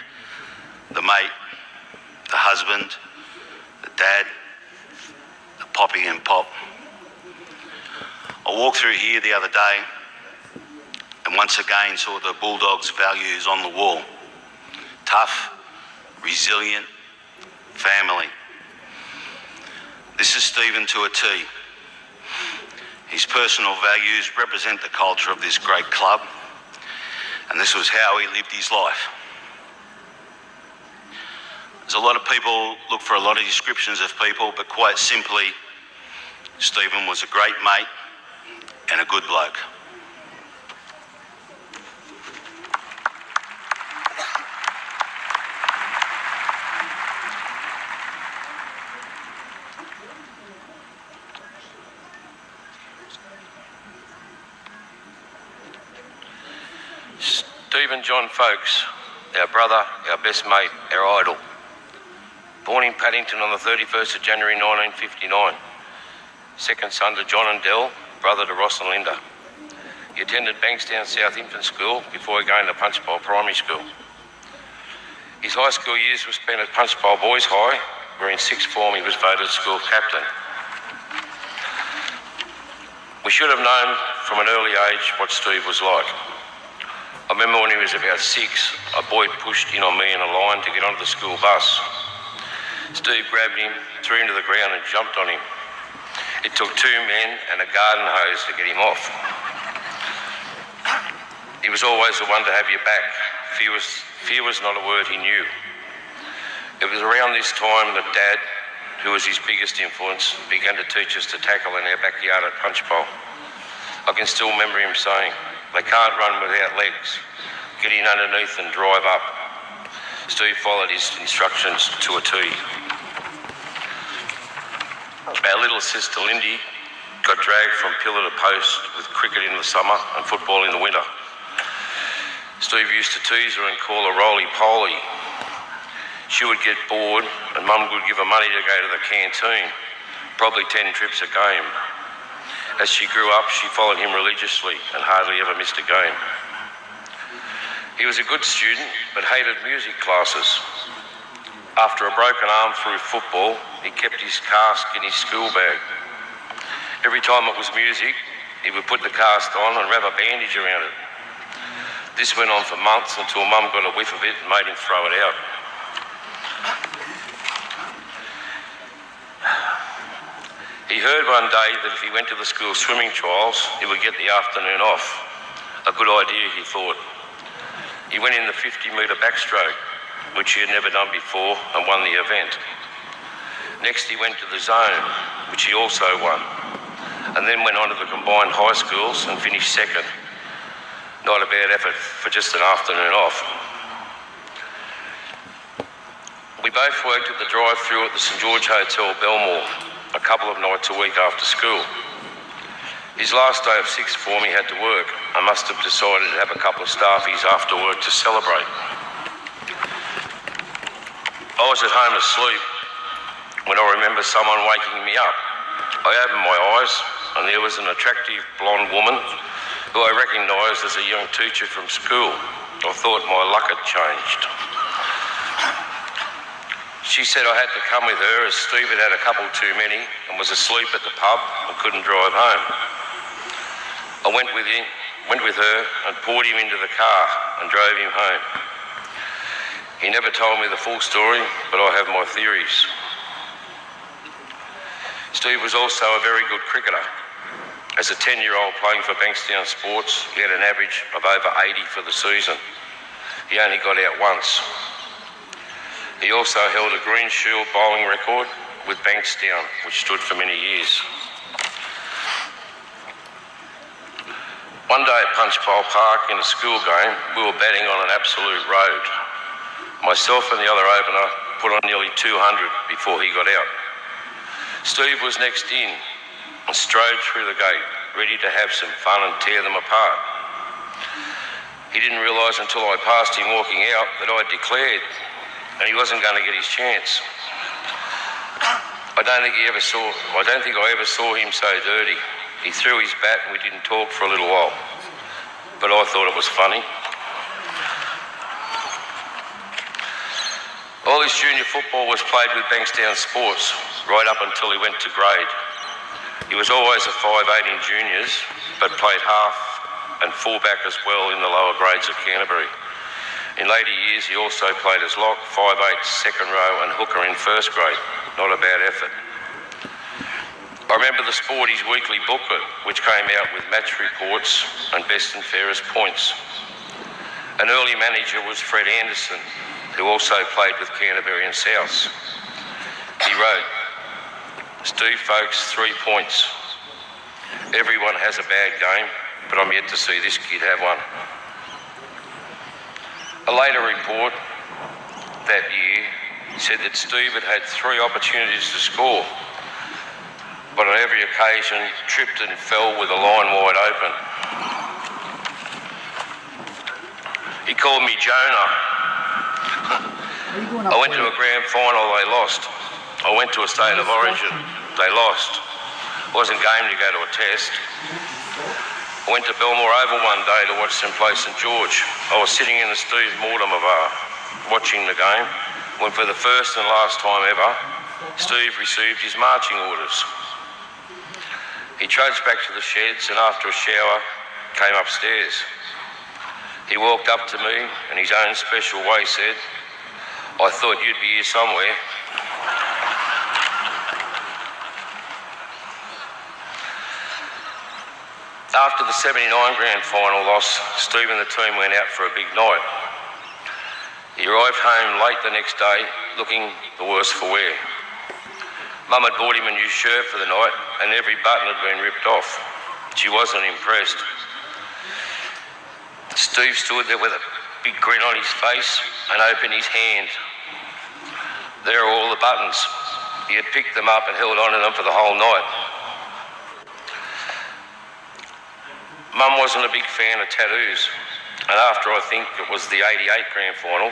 the mate, the husband, the dad, the Poppy and Pop. I walked through here the other day and once again saw the Bulldogs' values on the wall. Tough, resilient, family. This is Stephen to a T. His personal values represent the culture of this great club, and this was how he lived his life. There's a lot of people look for a lot of descriptions of people, but quite simply, Stephen was a great mate and a good bloke.
Stephen John Folkes, our brother, our best mate, our idol. Born in Paddington on the 31st of January 1959. Second son to John and Dell, brother to Ross and Linda. He attended Bankstown South Infant School before going to Punchbowl Primary School. His high school years were spent at Punchbowl Boys High, where in sixth form he was voted school captain. We should have known from an early age what Steve was like. I remember when he was about 6, a boy pushed in on me in a line to get onto the school bus. Steve grabbed him, threw him to the ground and jumped on him. It took 2 men and a garden hose to get him off. He was always the one to have your back. Fear was not a word he knew. It was around this time that Dad, who was his biggest influence, began to teach us to tackle in our backyard at Punchbowl. I can still remember him saying, "They can't run without legs. Get in underneath and drive up." Steve followed his instructions to a T. Our little sister Lindy got dragged from pillar to post with cricket in the summer and football in the winter. Steve used to tease her and call her roly-poly. She would get bored and Mum would give her money to go to the canteen, probably 10 trips a game. As she grew up, she followed him religiously and hardly ever missed a game. He was a good student, but hated music classes. After a broken arm through football, he kept his cast in his school bag. Every time it was music, he would put the cast on and wrap a bandage around it. This went on for months until Mum got a whiff of it and made him throw it out. He heard one day that if he went to the school swimming trials, he would get the afternoon off. A good idea, he thought. He went in the 50-metre backstroke, which he had never done before, and won the event. Next he went to the zone, which he also won, and then went on to the combined high schools and finished second. Not a bad effort for just an afternoon off. We both worked at the drive-thru at the St George Hotel, Belmore, a couple of nights a week after school. His last day of sixth form he had to work. I must have decided to have a couple of staffies after work to celebrate. I was at home asleep when I remember someone waking me up. I opened my eyes and there was an attractive blonde woman who I recognised as a young teacher from school. I thought my luck had changed. She said I had to come with her as Steve had had a couple too many and was asleep at the pub and couldn't drive home. I went with her and poured him into the car and drove him home. He never told me the full story, but I have my theories. Steve was also a very good cricketer. As a 10-year-old playing for Bankstown Sports, he had an average of over 80 for the season. He only got out once. He also held a Green Shield bowling record with Bankstown, which stood for many years. One day at Punchbowl Park in a school game, we were batting on an absolute road. Myself and the other opener put on nearly 200 before he got out. Steve was next in and strode through the gate, ready to have some fun and tear them apart. He didn't realise until I passed him walking out that I'd declared and he wasn't going to get his chance. I don't think I ever saw him so dirty. He threw his bat and we didn't talk for a little while, but I thought it was funny. All his junior football was played with Bankstown Sports, right up until he went to grade. He was always a 5'8" in juniors, but played half and fullback as well in the lower grades of Canterbury. In later years, he also played as lock, 5'8", second row and hooker in first grade. Not a bad effort. I remember the Sporties weekly booklet, which came out with match reports and best and fairest points. An early manager was Fred Anderson, who also played with Canterbury and Souths. He wrote, "Steve Folkes, 3 points. Everyone has a bad game, but I'm yet to see this kid have one." A later report that year said that Steve had had 3 opportunities to score, but on every occasion tripped and fell with a line wide open. He called me Jonah. I went to a grand final, they lost. I went to a state of origin, they lost. Wasn't game to go to a test. I went to Belmore Oval one day to watch them play St George. I was sitting in the Steve Mortimer bar, watching the game, when for the first and last time ever, Steve received his marching orders. He trudged back to the sheds and after a shower, came upstairs. He walked up to me and in his own special way said, "I thought you'd be here somewhere." After the 79 grand final loss, Steve and the team went out for a big night. He arrived home late the next day, looking the worse for wear. Mum had bought him a new shirt for the night and every button had been ripped off. She wasn't impressed. Steve stood there with a big grin on his face and opened his hand. There are all the buttons. He had picked them up and held on to them for the whole night. Mum wasn't a big fan of tattoos, and after I think it was the '88 grand final,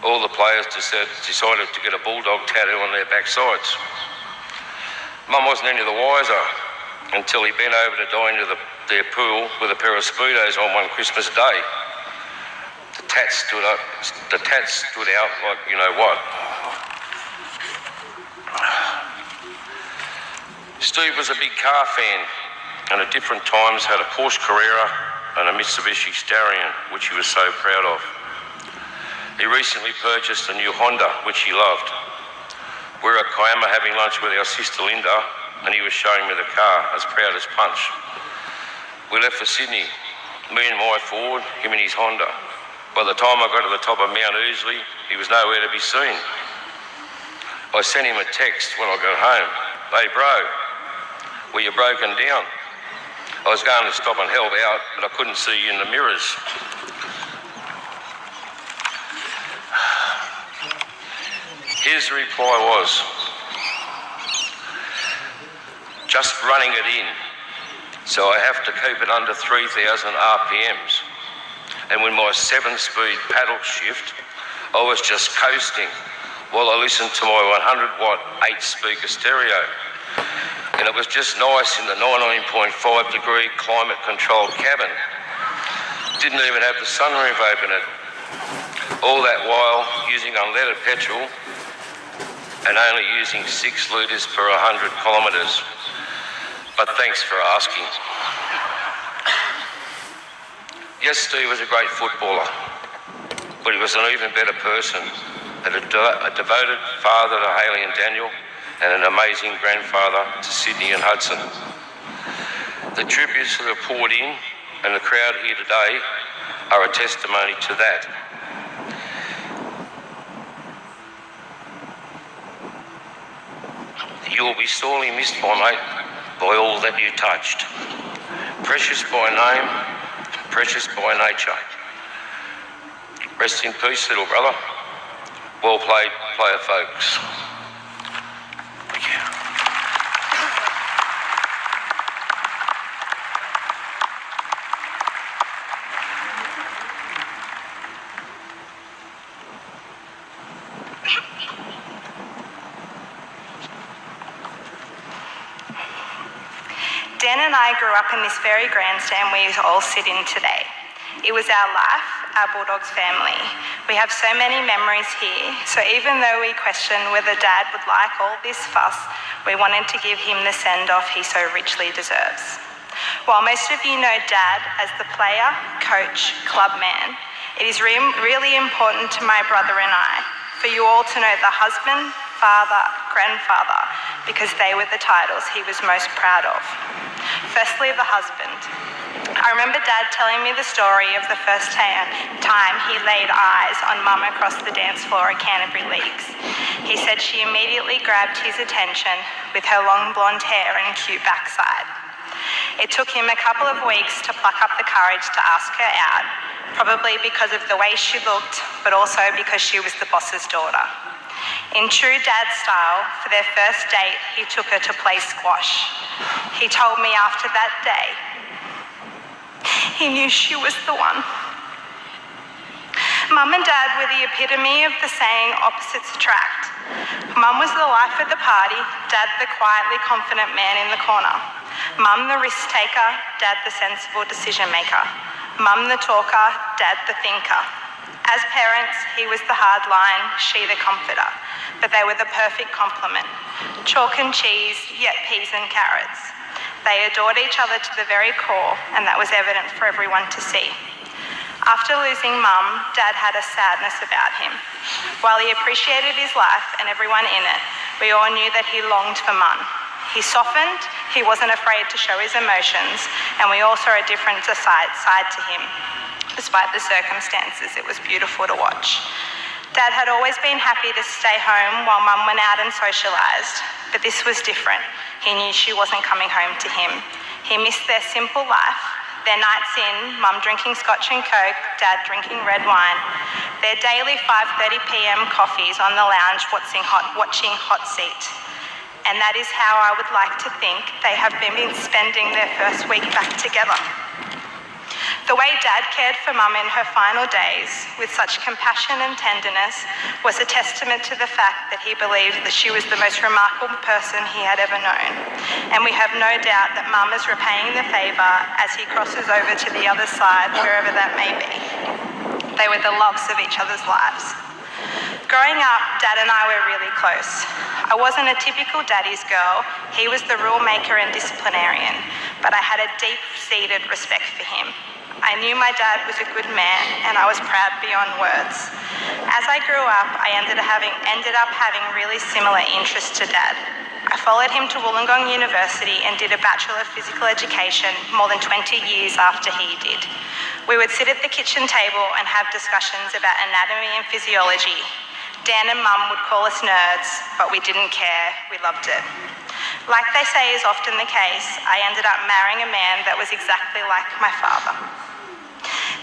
all the players decided to get a bulldog tattoo on their backsides. Mum wasn't any the wiser until he bent over to dive into their pool with a pair of Speedos on one Christmas day. The tats stood out like you know what. Steve was a big car fan and at different times had a Porsche Carrera and a Mitsubishi Starion, which he was so proud of. He recently purchased a new Honda, which he loved. We were at Kiama having lunch with our sister Linda, and he was showing me the car, as proud as punch. We left for Sydney, me and my Ford, him in his Honda. By the time I got to the top of Mount Ousley, he was nowhere to be seen. I sent him a text when I got home. Hey bro, were you broken down? I was going to stop and help out, but I couldn't see you in the mirrors. His reply was, just running it in, so I have to keep it under 3,000 RPMs. And with my 7-speed paddle shift, I was just coasting while I listened to my 100-watt 8-speaker stereo. And it was just nice in the 19.5-degree climate-controlled cabin. Didn't even have the sunroof open it. All that while using unleaded petrol and only using 6 litres per 100 kilometres. But thanks for asking. Yes, Steve was a great footballer, but he was an even better person, and a devoted father to Hayley and Daniel, and an amazing grandfather to Sydney and Hudson. The tributes that are poured in and the crowd here today are a testimony to that. You will be sorely missed, my mate, by all that you touched. Precious by name, precious by nature. Rest in peace, little brother. Well played, player folks. Thank you.
Dan and I grew up in this very grandstand we all sit in today. It was our life, our Bulldogs family. We have so many memories here, so even though we question whether Dad would like all this fuss, we wanted to give him the send-off he so richly deserves. While most of you know Dad as the player, coach, club man, it is really important to my brother and I for you all to know the husband, father, grandfather, because they were the titles he was most proud of. Firstly, the husband. I remember Dad telling me the story of the first time he laid eyes on Mum across the dance floor at Canterbury Leagues. He said she immediately grabbed his attention with her long blonde hair and cute backside. It took him a couple of weeks to pluck up the courage to ask her out, probably because of the way she looked, but also because she was the boss's daughter. In true Dad style, for their first date, he took her to play squash. He told me after that day, he knew she was the one. Mum and Dad were the epitome of the saying, opposites attract. Mum was the life of the party, Dad the quietly confident man in the corner. Mum the risk taker, Dad the sensible decision maker. Mum the talker, Dad the thinker. As parents, he was the hard line, she the comforter, but they were the perfect complement. Chalk and cheese, yet peas and carrots. They adored each other to the very core, and that was evident for everyone to see. After losing Mum, Dad had a sadness about him. While he appreciated his life and everyone in it, we all knew that he longed for Mum. He softened, he wasn't afraid to show his emotions, and we all saw a different side to him. Despite the circumstances, it was beautiful to watch. Dad had always been happy to stay home while Mum went out and socialised, but this was different. He knew she wasn't coming home to him. He missed their simple life, their nights in, mum drinking scotch and coke, dad drinking red wine, their daily 5:30 p.m. coffees on the lounge watching Hot Seat. And that is how I would like to think they have been spending their first week back together. The way Dad cared for Mum in her final days with such compassion and tenderness was a testament to the fact that he believed that she was the most remarkable person he had ever known. And we have no doubt that Mum is repaying the favour as he crosses over to the other side, wherever that may be. They were the loves of each other's lives. Growing up, Dad and I were really close. I wasn't a typical daddy's girl. He was the rule maker and disciplinarian, but I had a deep-seated respect for him. I knew my dad was a good man, and I was proud beyond words. As I grew up, I ended up having really similar interests to Dad. I followed him to Wollongong University and did a Bachelor of Physical Education more than 20 years after he did. We would sit at the kitchen table and have discussions about anatomy and physiology. Dan and Mum would call us nerds, but we didn't care. We loved it. Like they say is often the case, I ended up marrying a man that was exactly like my father.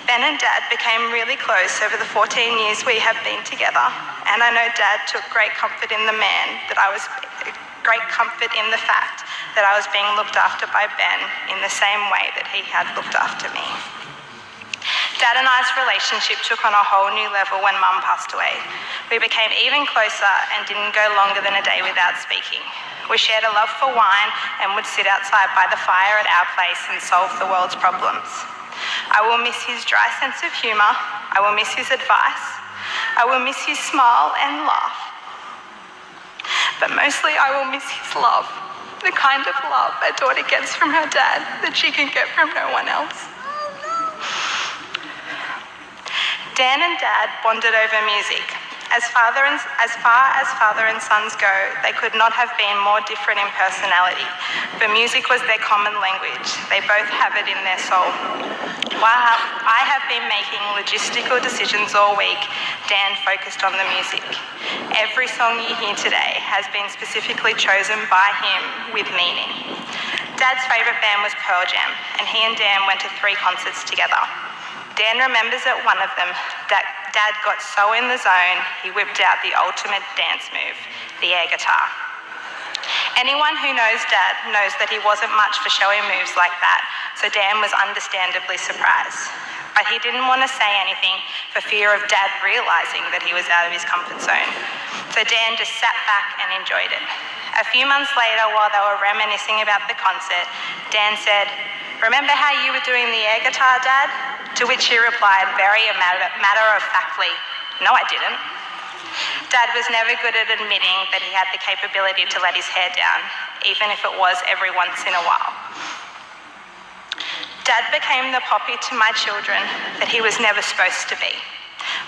Ben and Dad became really close over the 14 years we have been together, and I know Dad took great comfort in the fact that I was being looked after by Ben in the same way that he had looked after me. Dad and I's relationship took on a whole new level when Mum passed away. We became even closer and didn't go longer than a day without speaking. We shared a love for wine and would sit outside by the fire at our place and solve the world's problems. I will miss his dry sense of humour. I will miss his advice. I will miss his smile and laugh. But mostly I will miss his love, the kind of love a daughter gets from her dad that she can get from no one else. Dan and Dad bonded over music. As far as father and sons go, they could not have been more different in personality, but music was their common language. They both have it in their soul. While I have been making logistical decisions all week, Dan focused on the music. Every song you hear today has been specifically chosen by him with meaning. Dad's favourite band was Pearl Jam, and he and Dan went to 3 concerts together. Dan remembers at one of them that Dad got so in the zone, he whipped out the ultimate dance move, the air guitar. Anyone who knows Dad knows that he wasn't much for showing moves like that, so Dan was understandably surprised. But he didn't want to say anything for fear of Dad realising that he was out of his comfort zone. So Dan just sat back and enjoyed it. A few months later, while they were reminiscing about the concert, Dan said, "Remember how you were doing the air guitar, Dad?" To which he replied very matter-of-factly, "No, I didn't." Dad was never good at admitting that he had the capability to let his hair down, even if it was every once in a while. Dad became the poppy to my children that he was never supposed to be.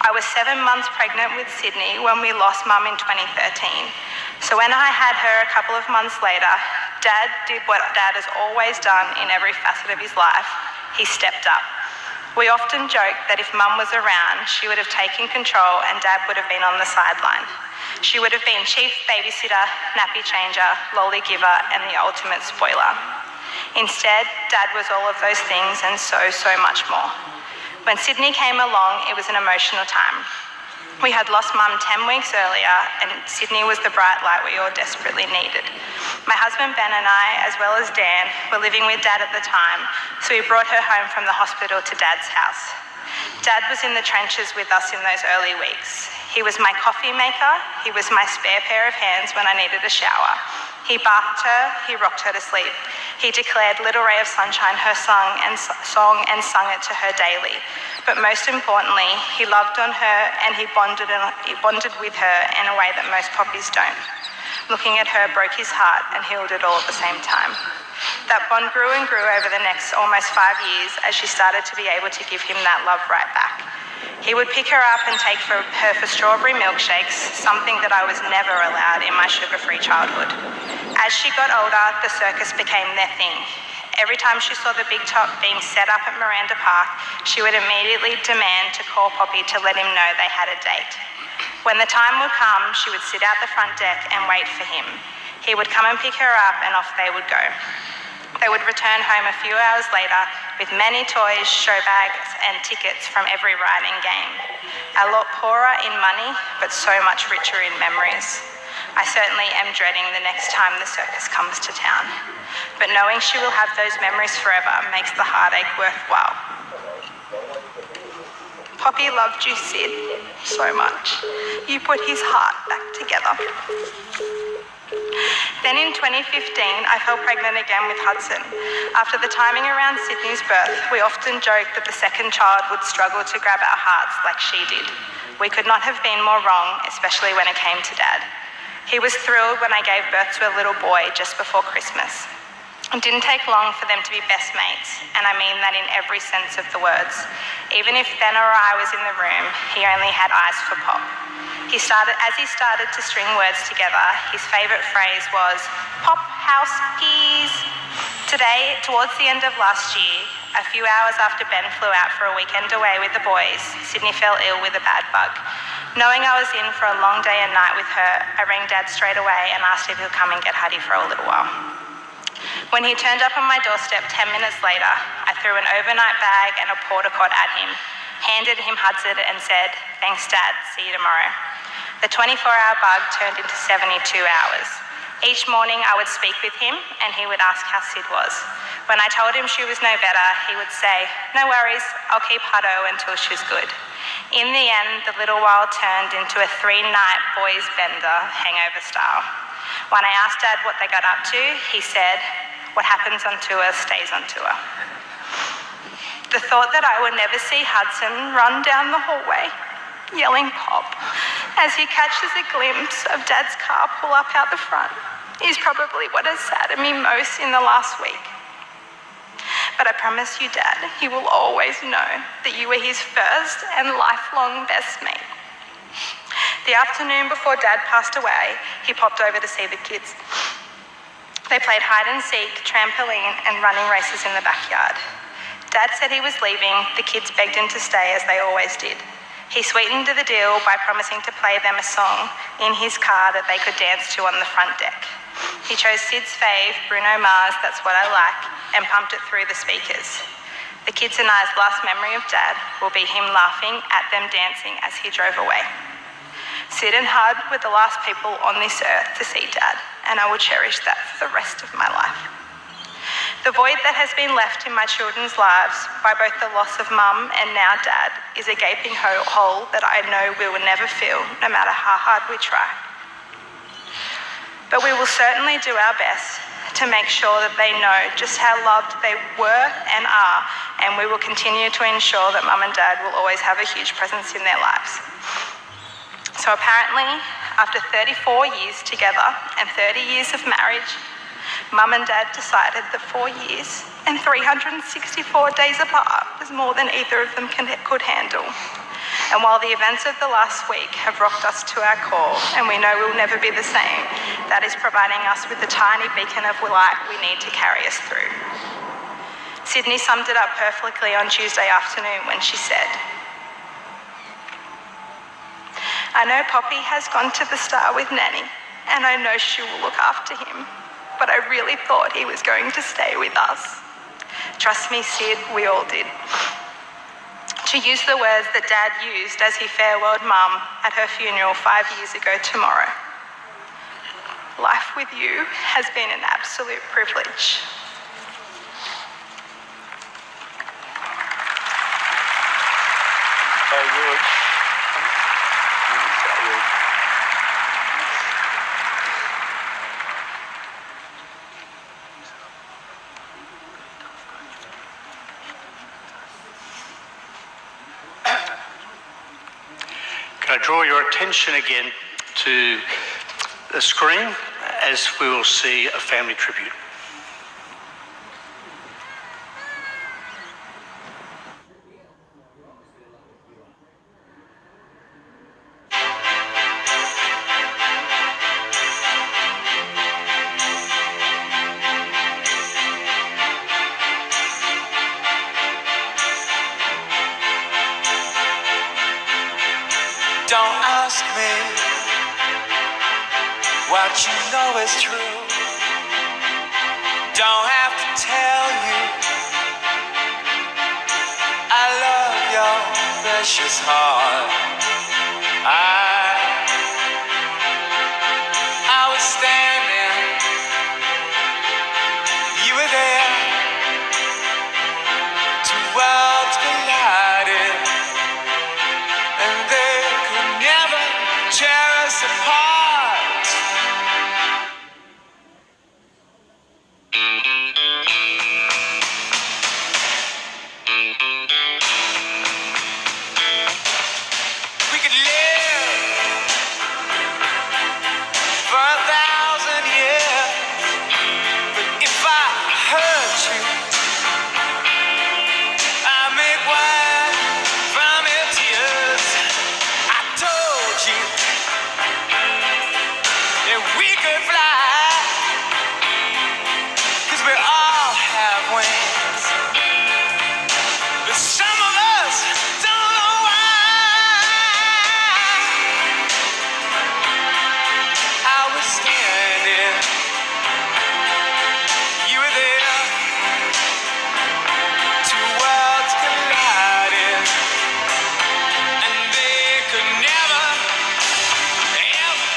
I was 7 months pregnant with Sydney when we lost Mum in 2013. So when I had her a couple of months later, Dad did what Dad has always done in every facet of his life. He stepped up. We often joke that if Mum was around, she would have taken control and Dad would have been on the sideline. She would have been chief babysitter, nappy changer, lolly giver, and the ultimate spoiler. Instead, Dad was all of those things and so much more. When Sydney came along, it was an emotional time. We had lost Mum 10 weeks earlier, and Sydney was the bright light we all desperately needed. My husband Ben and I, as well as Dan, were living with Dad at the time, so we brought her home from the hospital to Dad's house. Dad was in the trenches with us in those early weeks. He was my coffee maker. He was my spare pair of hands when I needed a shower. He bathed her, he rocked her to sleep. He declared Little Ray of Sunshine her song and sung it to her daily. But most importantly, he loved on her and he bonded with her in a way that most poppies don't. Looking at her broke his heart and healed it all at the same time. That bond grew and grew over the next almost 5 years as she started to be able to give him that love right back. He would pick her up and take her for strawberry milkshakes, something that I was never allowed in my sugar-free childhood. As she got older, the circus became their thing. Every time she saw the big top being set up at Miranda Park, she would immediately demand to call Poppy to let him know they had a date. When the time would come, she would sit out the front deck and wait for him. He would come and pick her up and off they would go. They would return home a few hours later with many toys, show bags, and tickets from every riding game. A lot poorer in money, but so much richer in memories. I certainly am dreading the next time the circus comes to town. But knowing she will have those memories forever makes the heartache worthwhile. Poppy loved you, Sid, so much. You put his heart back together. Then in 2015, I fell pregnant again with Hudson. After the timing around Sydney's birth, we often joked that the second child would struggle to grab our hearts like she did. We could not have been more wrong, especially when it came to Dad. He was thrilled when I gave birth to a little boy just before Christmas. It didn't take long for them to be best mates, and I mean that in every sense of the words. Even if Ben or I was in the room, he only had eyes for Pop. As he started to string words together, his favourite phrase was, "Pop house peas." Today, towards the end of last year, a few hours after Ben flew out for a weekend away with the boys, Sydney fell ill with a bad bug. Knowing I was in for a long day and night with her, I rang Dad straight away and asked if he'll come and get Huddy for a little while. When he turned up on my doorstep 10 minutes later, I threw an overnight bag and a porta cot at him, handed him Hudson and said, "Thanks, Dad, see you tomorrow." The 24-hour bug turned into 72 hours. Each morning I would speak with him and he would ask how Sid was. When I told him she was no better, he would say, "No worries, I'll keep Hutto until she's good." In the end, the little while turned into a 3-night boys bender hangover style. When I asked Dad what they got up to, he said, "What happens on tour stays on tour." The thought that I would never see Hudson run down the hallway, yelling "Pop," as he catches a glimpse of Dad's car pull up out the front, is probably what has saddened me most in the last week. But I promise you, Dad, he will always know that you were his first and lifelong best mate. The afternoon before Dad passed away, he popped over to see the kids. They played hide and seek, trampoline, and running races in the backyard. Dad said he was leaving. The kids begged him to stay, as they always did. He sweetened the deal by promising to play them a song in his car that they could dance to on the front deck. He chose Sid's fave, Bruno Mars, "That's What I Like," and pumped it through the speakers. The kids and I's last memory of Dad will be him laughing at them dancing as he drove away. Sid and Hud were the last people on this earth to see Dad, and I will cherish that for the rest of my life. The void that has been left in my children's lives by both the loss of Mum and now Dad is a gaping hole that I know we will never fill, no matter how hard we try. But we will certainly do our best to make sure that they know just how loved they were and are, and we will continue to ensure that Mum and Dad will always have a huge presence in their lives. So apparently, after 34 years together and 30 years of marriage, Mum and Dad decided that 4 years and 364 days apart was more than either of them could handle. And while the events of the last week have rocked us to our core, and we know we'll never be the same, that is providing us with the tiny beacon of light we need to carry us through. Sydney summed it up perfectly on Tuesday afternoon when she said, "I know Poppy has gone to the Star with Nanny, and I know she will look after him, but I really thought he was going to stay with us." Trust me, Sid, we all did. To use the words that Dad used as he farewelled Mum at her funeral 5 years ago tomorrow, "Life with you has been an absolute privilege."
So good.
Can I draw your attention again to the screen as we will see a family tribute.
Don't ask me what you know is true. Don't have to tell you I love your precious heart. I was standing, you were there, two worlds collided, and they could never tear us apart. We could live for 1,000 years, but if I hurt you, I make wine from your tears. I told you that we could fly, 'cause we all have wings, but some of us don't know why. I was standing, you were there, two worlds collided, and they could never, ever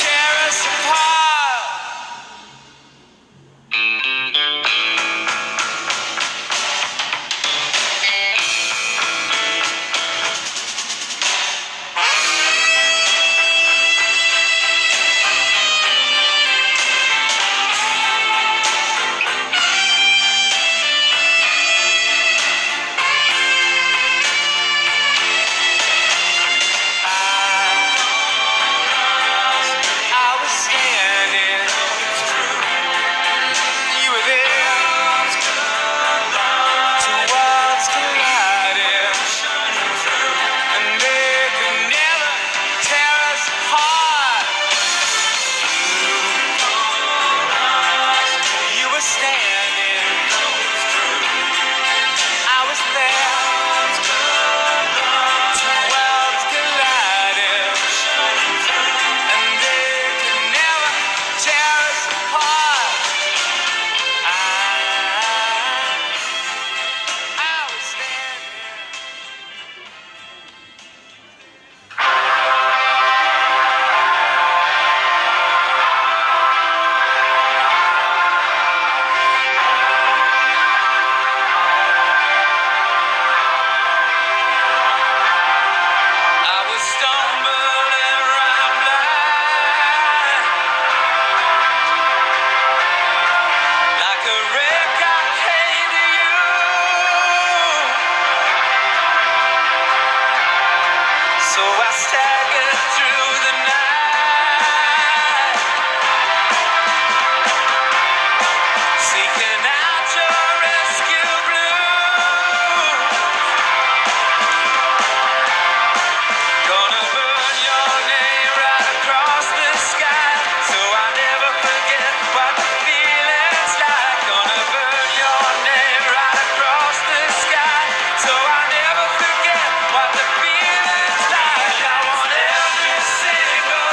tear us apart. I was standing, you were there, two worlds collided, and they could never tear us apart. You were standing, I was there, two worlds collided, and they could never tear us apart. I was standing. I was stumbling around blind, like a wreck I came to you. So I staggered through the night, seeking out your rescue blue. Gonna burn your name right across the sky, so I never forget what the feeling's like. Gonna burn your name right across the sky, so I never forget what the feeling's like. I want every single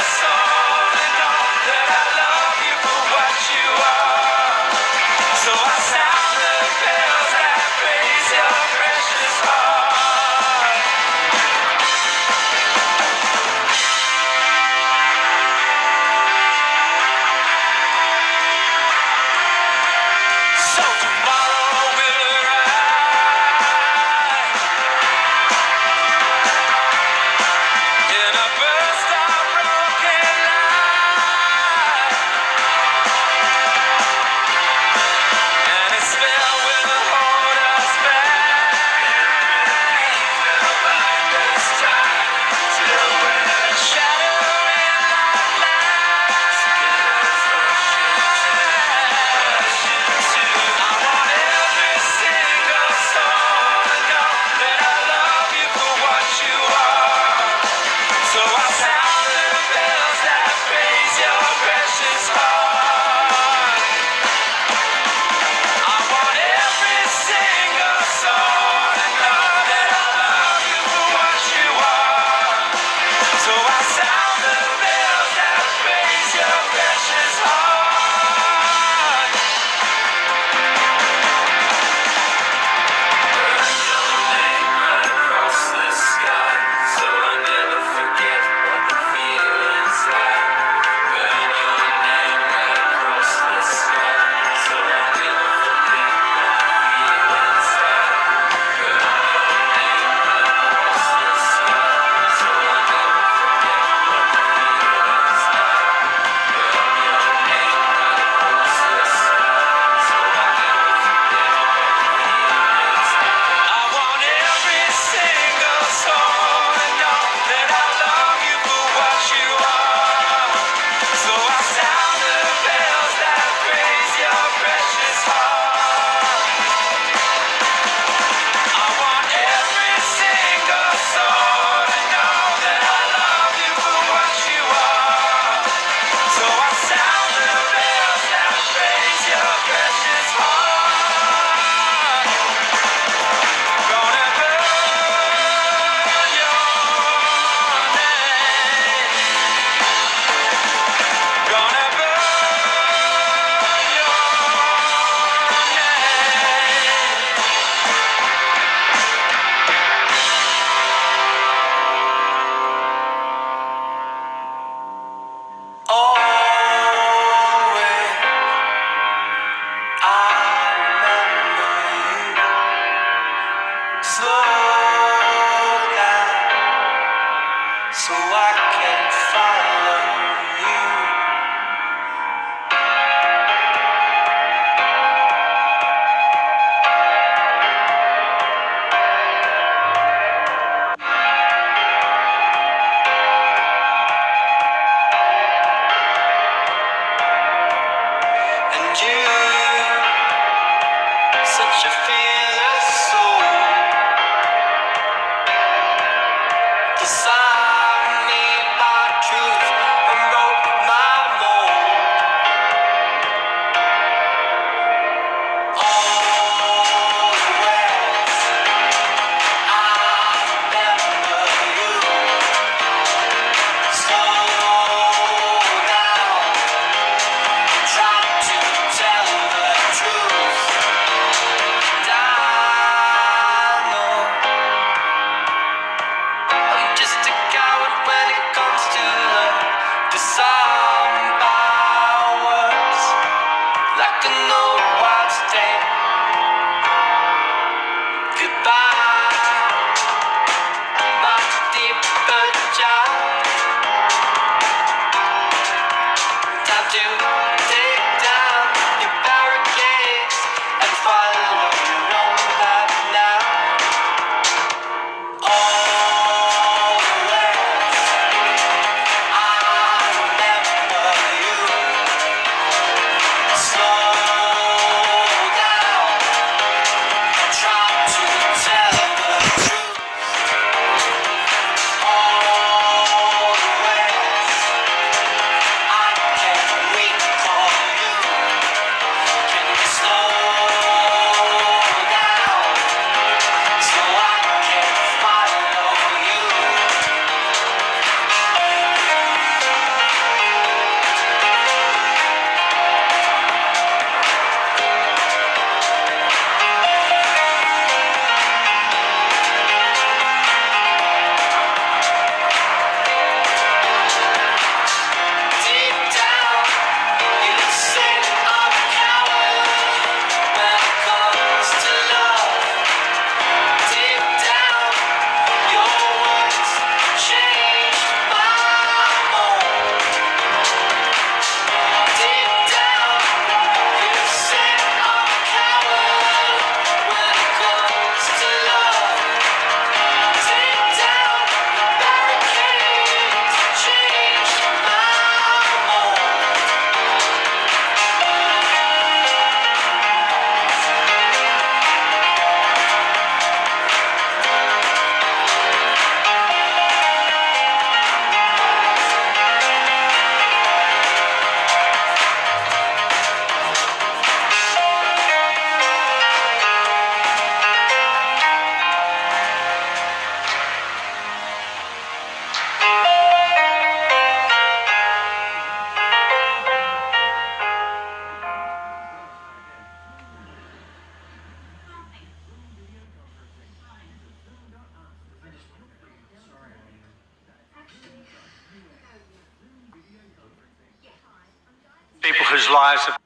whose lives have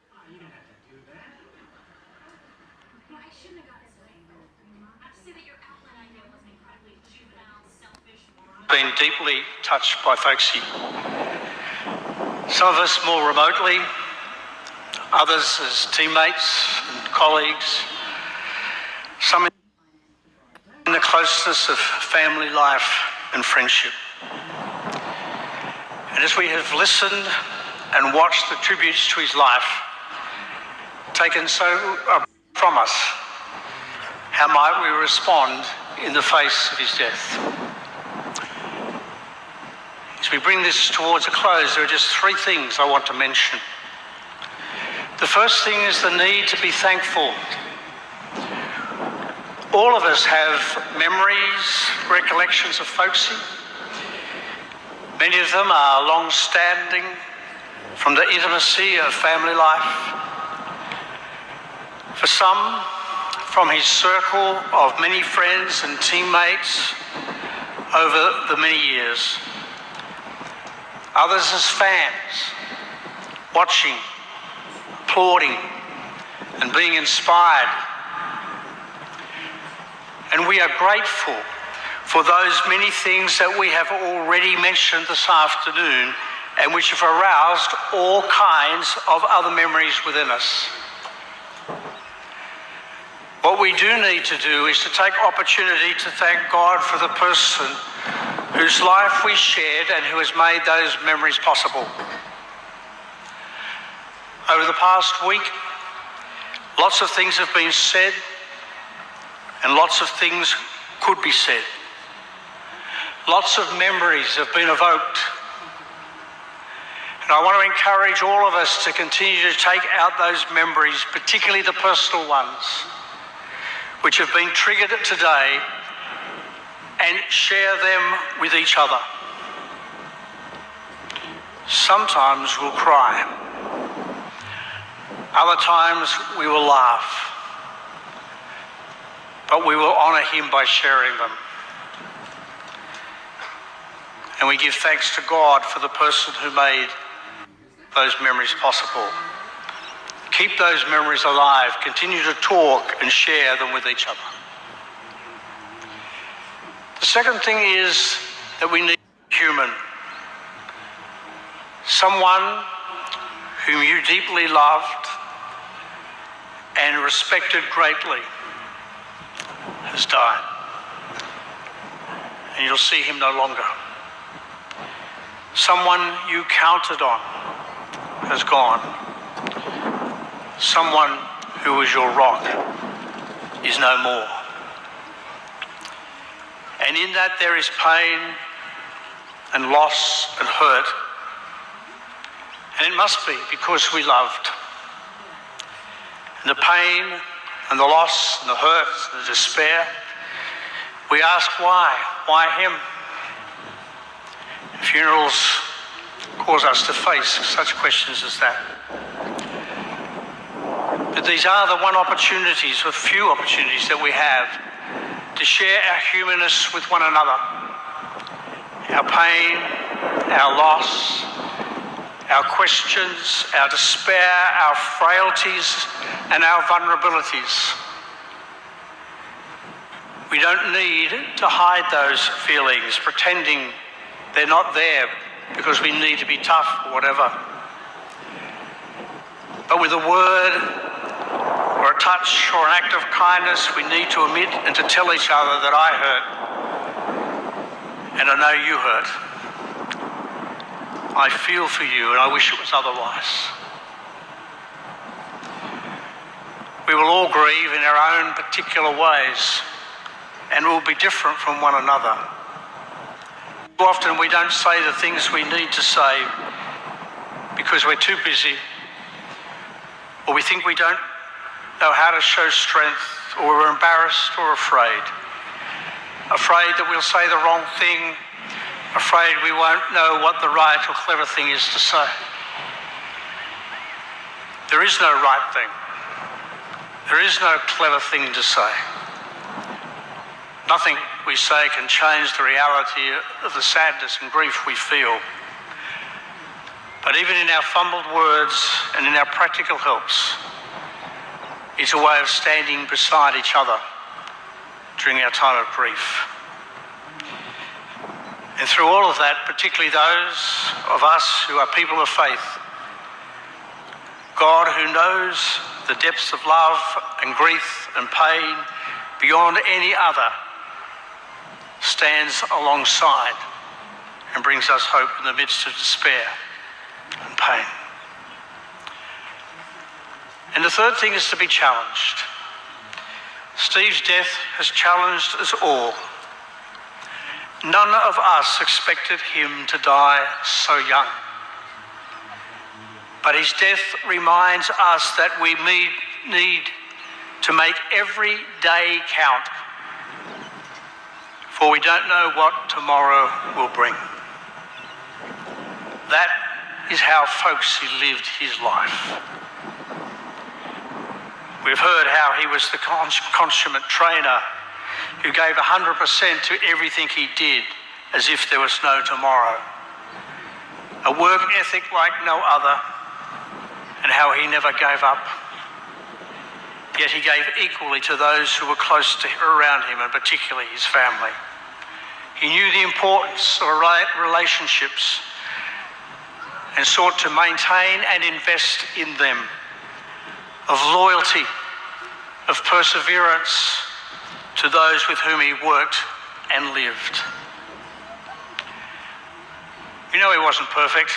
I shouldn't have got this way. Not to say that your outlet idea was incredibly juvenile, selfish,
been deeply touched by Folksy. Some of us more remotely, others as teammates and colleagues, some in the closeness of family life and friendship. And as we have listened and watched the tributes to his life taken so from us, how might we respond in the face of his death? As we bring this towards a close, there are just three things I want to mention. The first thing is the need to be thankful. All of us have memories, recollections of Folksy. Many of them are long-standing from the intimacy of family life. For some, from his circle of many friends and teammates over the many years. Others as fans, watching, applauding, and being inspired. And we are grateful for those many things that we have already mentioned this afternoon and which have aroused all kinds of other memories within us. What we do need to do is to take opportunity to thank God for the person whose life we shared and who has made those memories possible. Over the past week, lots of things have been said and lots of things could be said. Lots of memories have been evoked. And I want to encourage all of us to continue to take out those memories, particularly the personal ones, which have been triggered today, and share them with each other. Sometimes we'll cry. Other times we will laugh. But we will honour him by sharing them. And we give thanks to God for the person who made those memories possible. Keep those memories alive. Continue to talk and share them with each other. The second thing is that we need human. Someone whom you deeply loved and respected greatly has died. And you'll see him no longer. Someone you counted on has gone. Someone who was your rock is no more. And in that there is pain and loss and hurt. And it must be because we loved. And the pain and the loss and the hurt and the despair, we ask why? Why him? Funerals cause us to face such questions as that. But these are the few opportunities that we have to share our humanness with one another. Our pain, our loss, our questions, our despair, our frailties, and our vulnerabilities. We don't need to hide those feelings, pretending they're not there because we need to be tough or whatever. But with a word or a touch or an act of kindness, we need to admit and to tell each other that I hurt, and I know you hurt. I feel for you, and I wish it was otherwise. We will all grieve in our own particular ways, and will be different from one another. Too often we don't say the things we need to say because we're too busy, or we think we don't know how to show strength, or we're embarrassed or afraid. Afraid that we'll say the wrong thing, afraid we won't know what the right or clever thing is to say. There is no right thing. There is no clever thing to say. Nothing we say can change the reality of the sadness and grief we feel. But even in our fumbled words and in our practical helps, it's a way of standing beside each other during our time of grief. And through all of that, particularly those of us who are people of faith, God, who knows the depths of love and grief and pain beyond any other, stands alongside and brings us hope in the midst of despair and pain. And the third thing is to be challenged. Steve's death has challenged us all. None of us expected him to die so young. But his death reminds us that we need to make every day count, for we don't know what tomorrow will bring. That is how Folksy lived his life. We've heard how he was the consummate trainer who gave 100% to everything he did as if there was no tomorrow. A work ethic like no other, and how he never gave up. Yet he gave equally to those who were close to around him, and particularly his family. He knew the importance of relationships and sought to maintain and invest in them, of loyalty, of perseverance to those with whom he worked and lived. We know he wasn't perfect,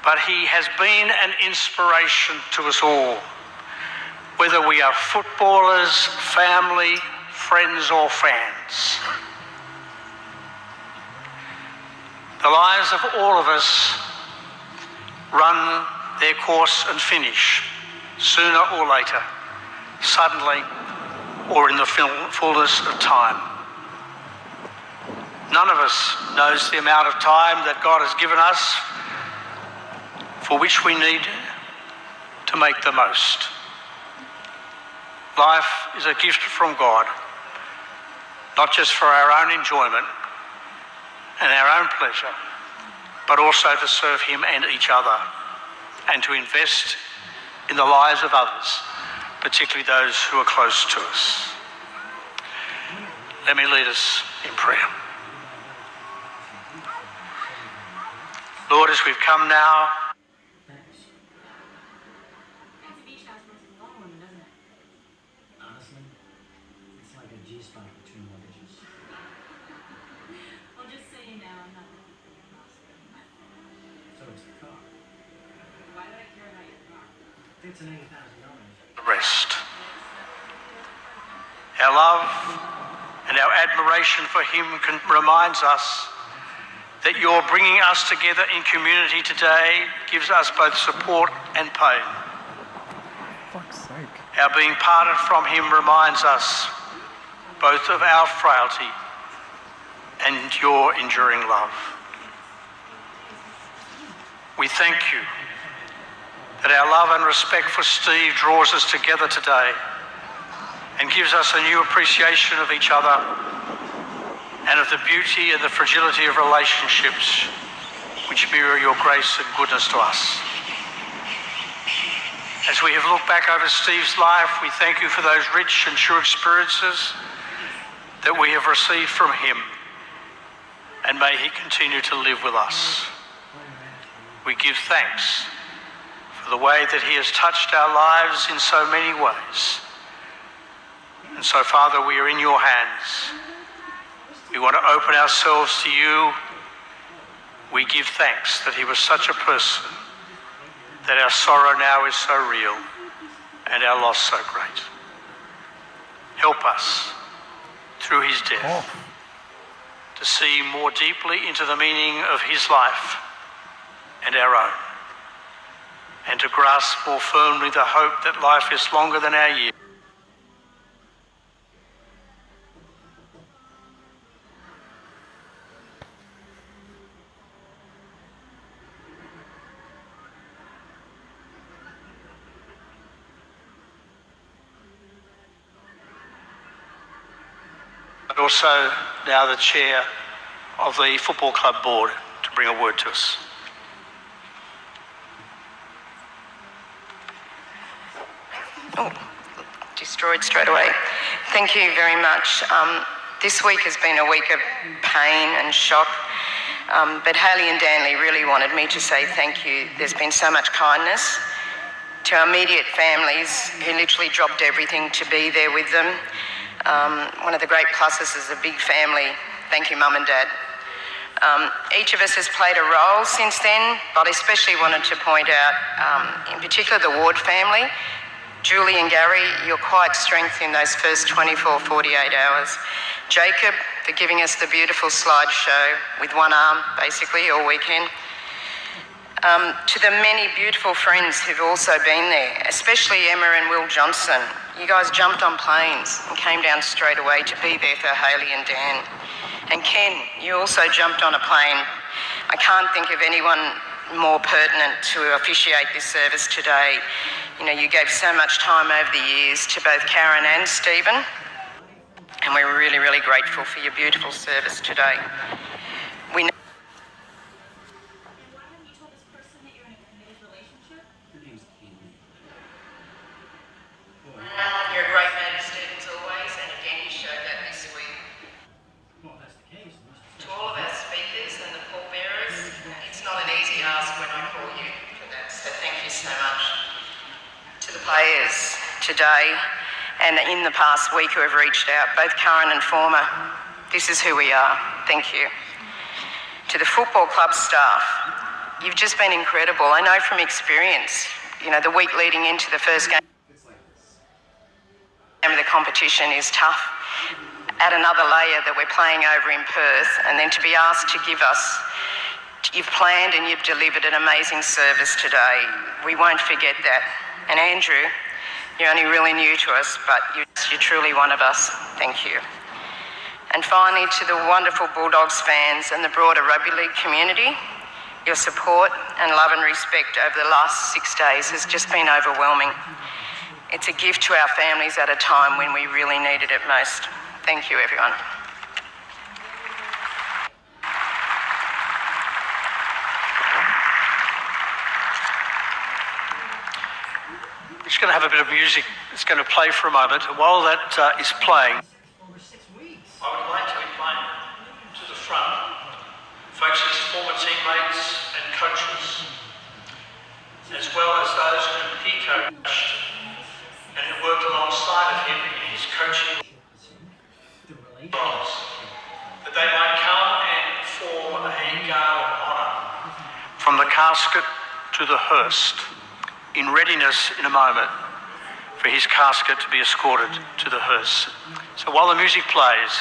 but he has been an inspiration to us all, whether we are footballers, family, friends or fans. The lives of all of us run their course and finish, sooner or later, suddenly or in the fullness of time. None of us knows the amount of time that God has given us for which we need to make the most. Life is a gift from God, not just for our own enjoyment and our own pleasure, but also to serve him and each other, and to invest in the lives of others, particularly those who are close to us. Let me lead us in prayer. Lord, as we've come now,
Thanks.
Fancy Beach House looks long, doesn't it?
Honestly, it's like a G-spot between my dishes.
Well, just so you know, I'm not looking for your house.
So it's the car.
Why would I care about your car?
It's an $80,000.
rest. Our love and our admiration for him reminds us that your bringing us together in community today gives us both support and pain.
Fuck's sake.
Our being parted from him reminds us both of our frailty and your enduring love. We thank you that our love and respect for Steve draws us together today and gives us a new appreciation of each other and of the beauty and the fragility of relationships which mirror your grace and goodness to us. As we have looked back over Steve's life, we thank you for those rich and true experiences that we have received from him, and may he continue to live with us. We give thanks for the way that he has touched our lives in so many ways. And so, Father, we are in your hands. We want to open ourselves to you. We give thanks that he was such a person, that our sorrow now is so real and our loss so great. Help us through his death to see more deeply into the meaning of his life and our own, and to grasp more firmly the hope that life is longer than our years. But also now the chair of the football club board to bring a word to us.
Oh, destroyed straight away. Thank you very much. This week has been a week of pain and shock, but Hayley and Danley really wanted me to say thank you. There's been so much kindness to our immediate families who literally dropped everything to be there with them. One of the great pluses is a big family. Thank you, Mum and Dad. Each of us has played a role since then, but I especially wanted to point out, in particular, the Ward family. Julie and Gary, your quiet strength in those first 24, 48 hours. Jacob, for giving us the beautiful slideshow with one arm, basically, all weekend. To the many beautiful friends who've also been there, especially Emma and Will Johnson. You guys jumped on planes and came down straight away to be there for Hayley and Dan. And Ken, you also jumped on a plane. I can't think of anyone more pertinent to officiate this service today. You know, you gave so much time over the years to both Karen and Stephen, and we're really, really grateful for your beautiful service today. We know
Why haven't you told this person that you're in a committed relationship?
you're a great man to Stephen's always, and again you showed that this week.
Well, if that's the case,
To all of our speakers and the pallbearers, it's not an easy ask when I call you for that, so thank you so much. To the players today and in the past week who have reached out, both current and former, this is who we are. Thank you. To the football club staff, you've just been incredible. I know from experience, you know, the week leading into the first game of the competition is tough. Add another layer that we're playing over in Perth, and then to be asked to give us, you've planned and you've delivered an amazing service today. We won't forget that. And Andrew, you're only really new to us, but you're truly one of us. Thank you. And finally, to the wonderful Bulldogs fans and the broader rugby league community, your support and love and respect over the last 6 days has just been overwhelming. It's a gift to our families at a time when we really needed it most. Thank you, everyone.
We're just going to have a bit of music. It's going to play for a moment. And while that is playing,
over 6 weeks.
I would like to invite to the front folks, his former teammates and coaches, as well as those whom he coached and who worked alongside of him in his coaching roles, that they might come and form a guard of honour from the casket to the hearse, in readiness in a moment for his casket to be escorted to the hearse. So while the music plays,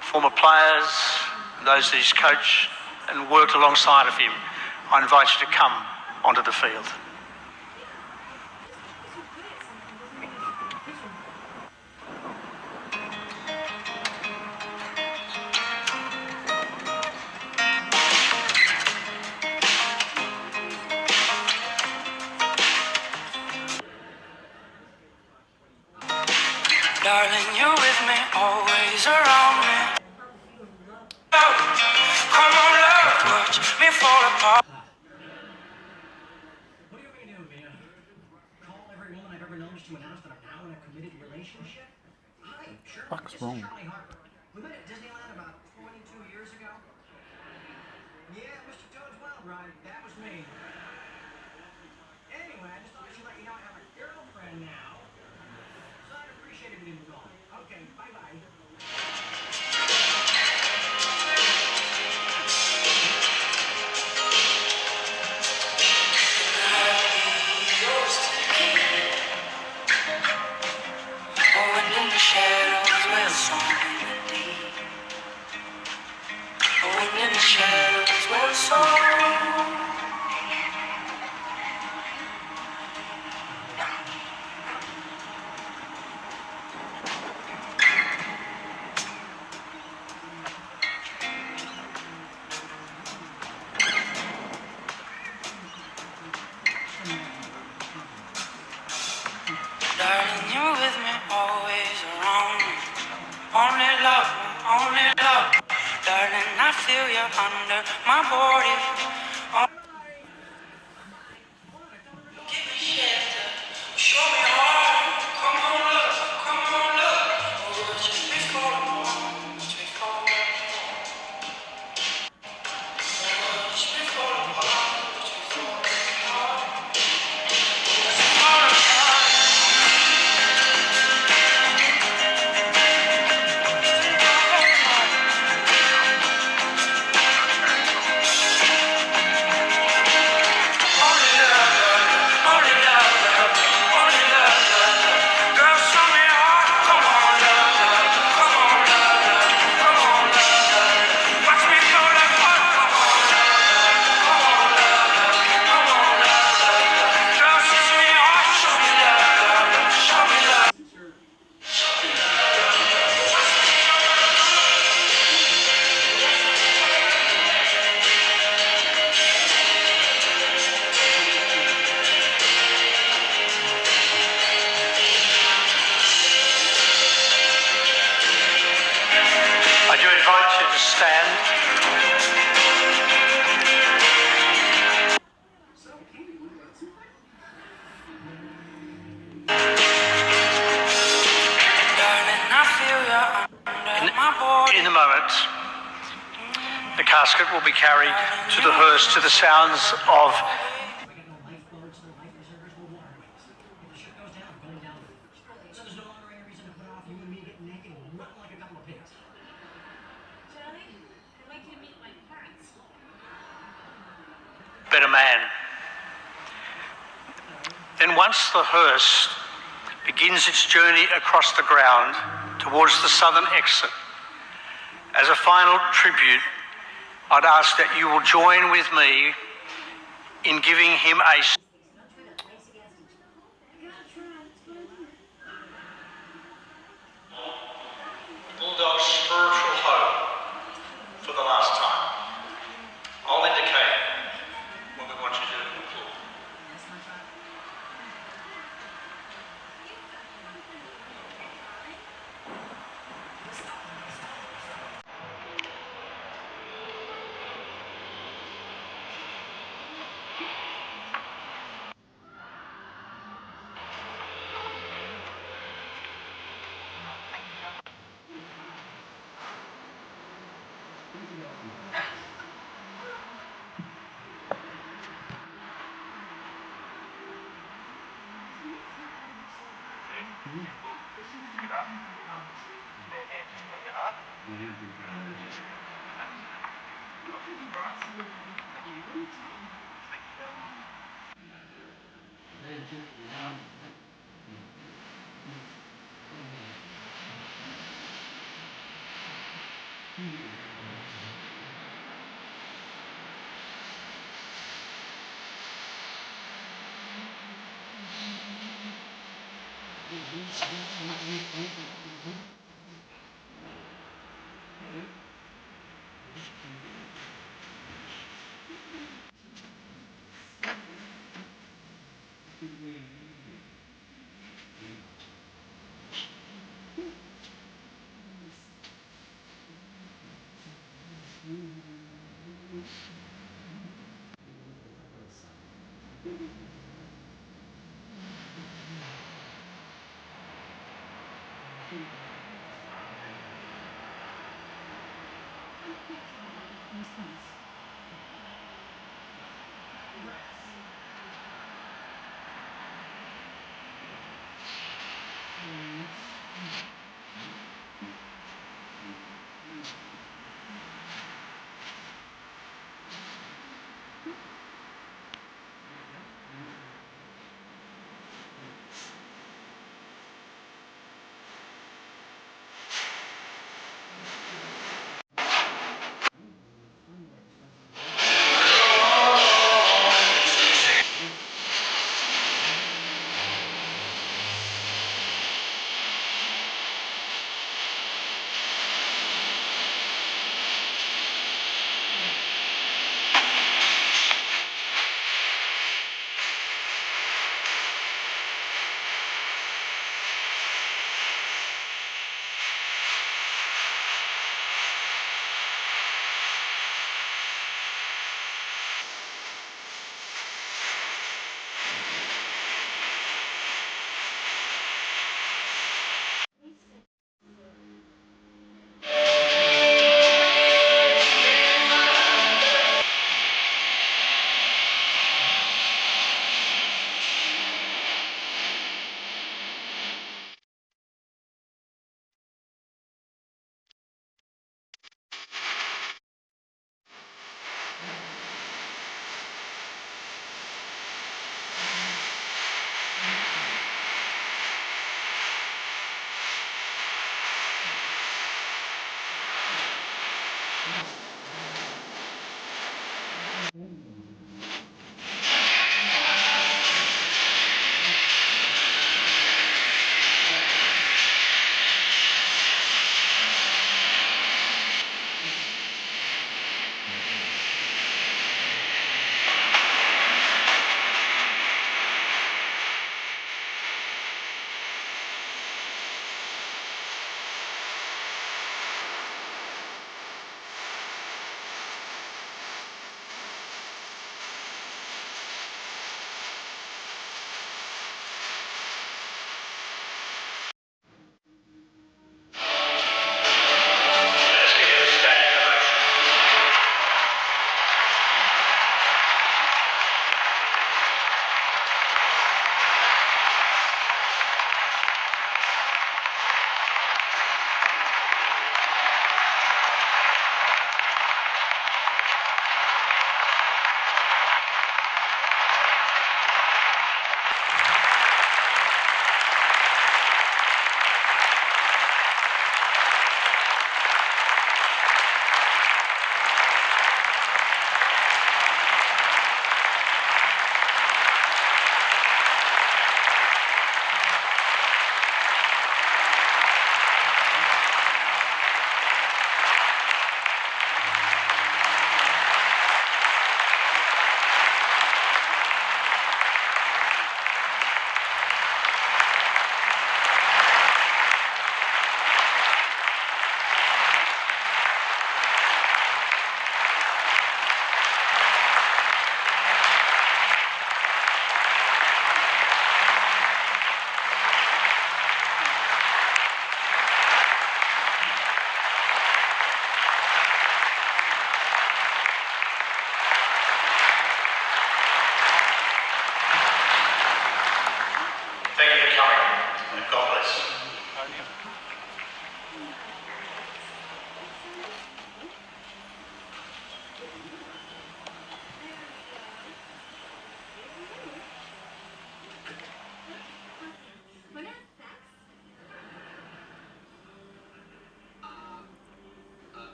former players, those that he's coached and worked alongside of him, I invite you to come onto the field.
Darling, you're with me, always around me. Oh, come on, love, watch me fall apart.
What do you want me to do, Mia? Call every woman I've ever known to announce that I'm now in a committed relationship? Hi, sure.
Fuck's
This
wrong?
is Charlie Harper. We met at Disneyland about 22 years ago. Yeah, Mr. Toad's Wild Ride. That was me. Anyway, I just thought I should let you know I have a girlfriend now. So I'd appreciate it if you didn't call. Okay, bye-bye.
In the shadows where the sun deep. Oh, in the shadows where the sun. Darling, you're with me, always around me. Only love, only love. Darling, I feel you under my body. Oh. Give me shelter, show me all.
stand. In a moment, the casket will be carried to the hearse to the sounds of
We got no lifeboats, no life preservers, no waterways. If the ship goes down, I'm going down with it. So there's no longer any reason to put off you and me getting naked and run like a couple of pigs.
Charlie, I'd like you to meet my parents.
better man. Then once the hearse begins its journey across the ground towards the southern exit, as a final tribute, I'd ask that you will join with me in giving him a Bulldog's spiritual home for the last time. I'll indicate when we want you to conclude.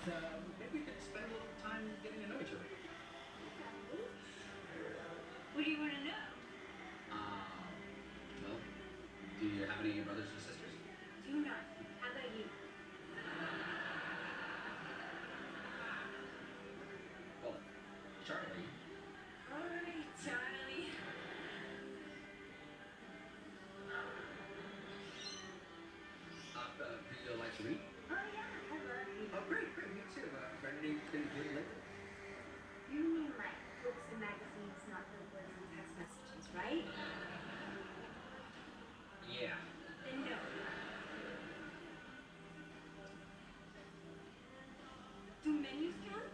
maybe we could spend a little time getting to know each other.
What do you want to know?
Well, do you have any brothers or sisters?
Do not. How about you?
Well, Charlie.
All right, Charlie.
Do you like to read?
Oh yeah, I love you.
Oh, great, me too. Read anything good lately?
You mean like books and magazines, not the words and text messages, right?
Yeah.
Then no. Do menus count?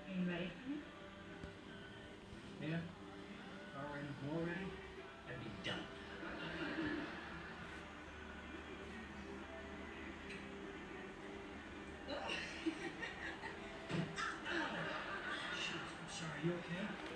Are you ready for me?
Yeah. Already? I'd be done. Shoot, I'm sorry, you okay?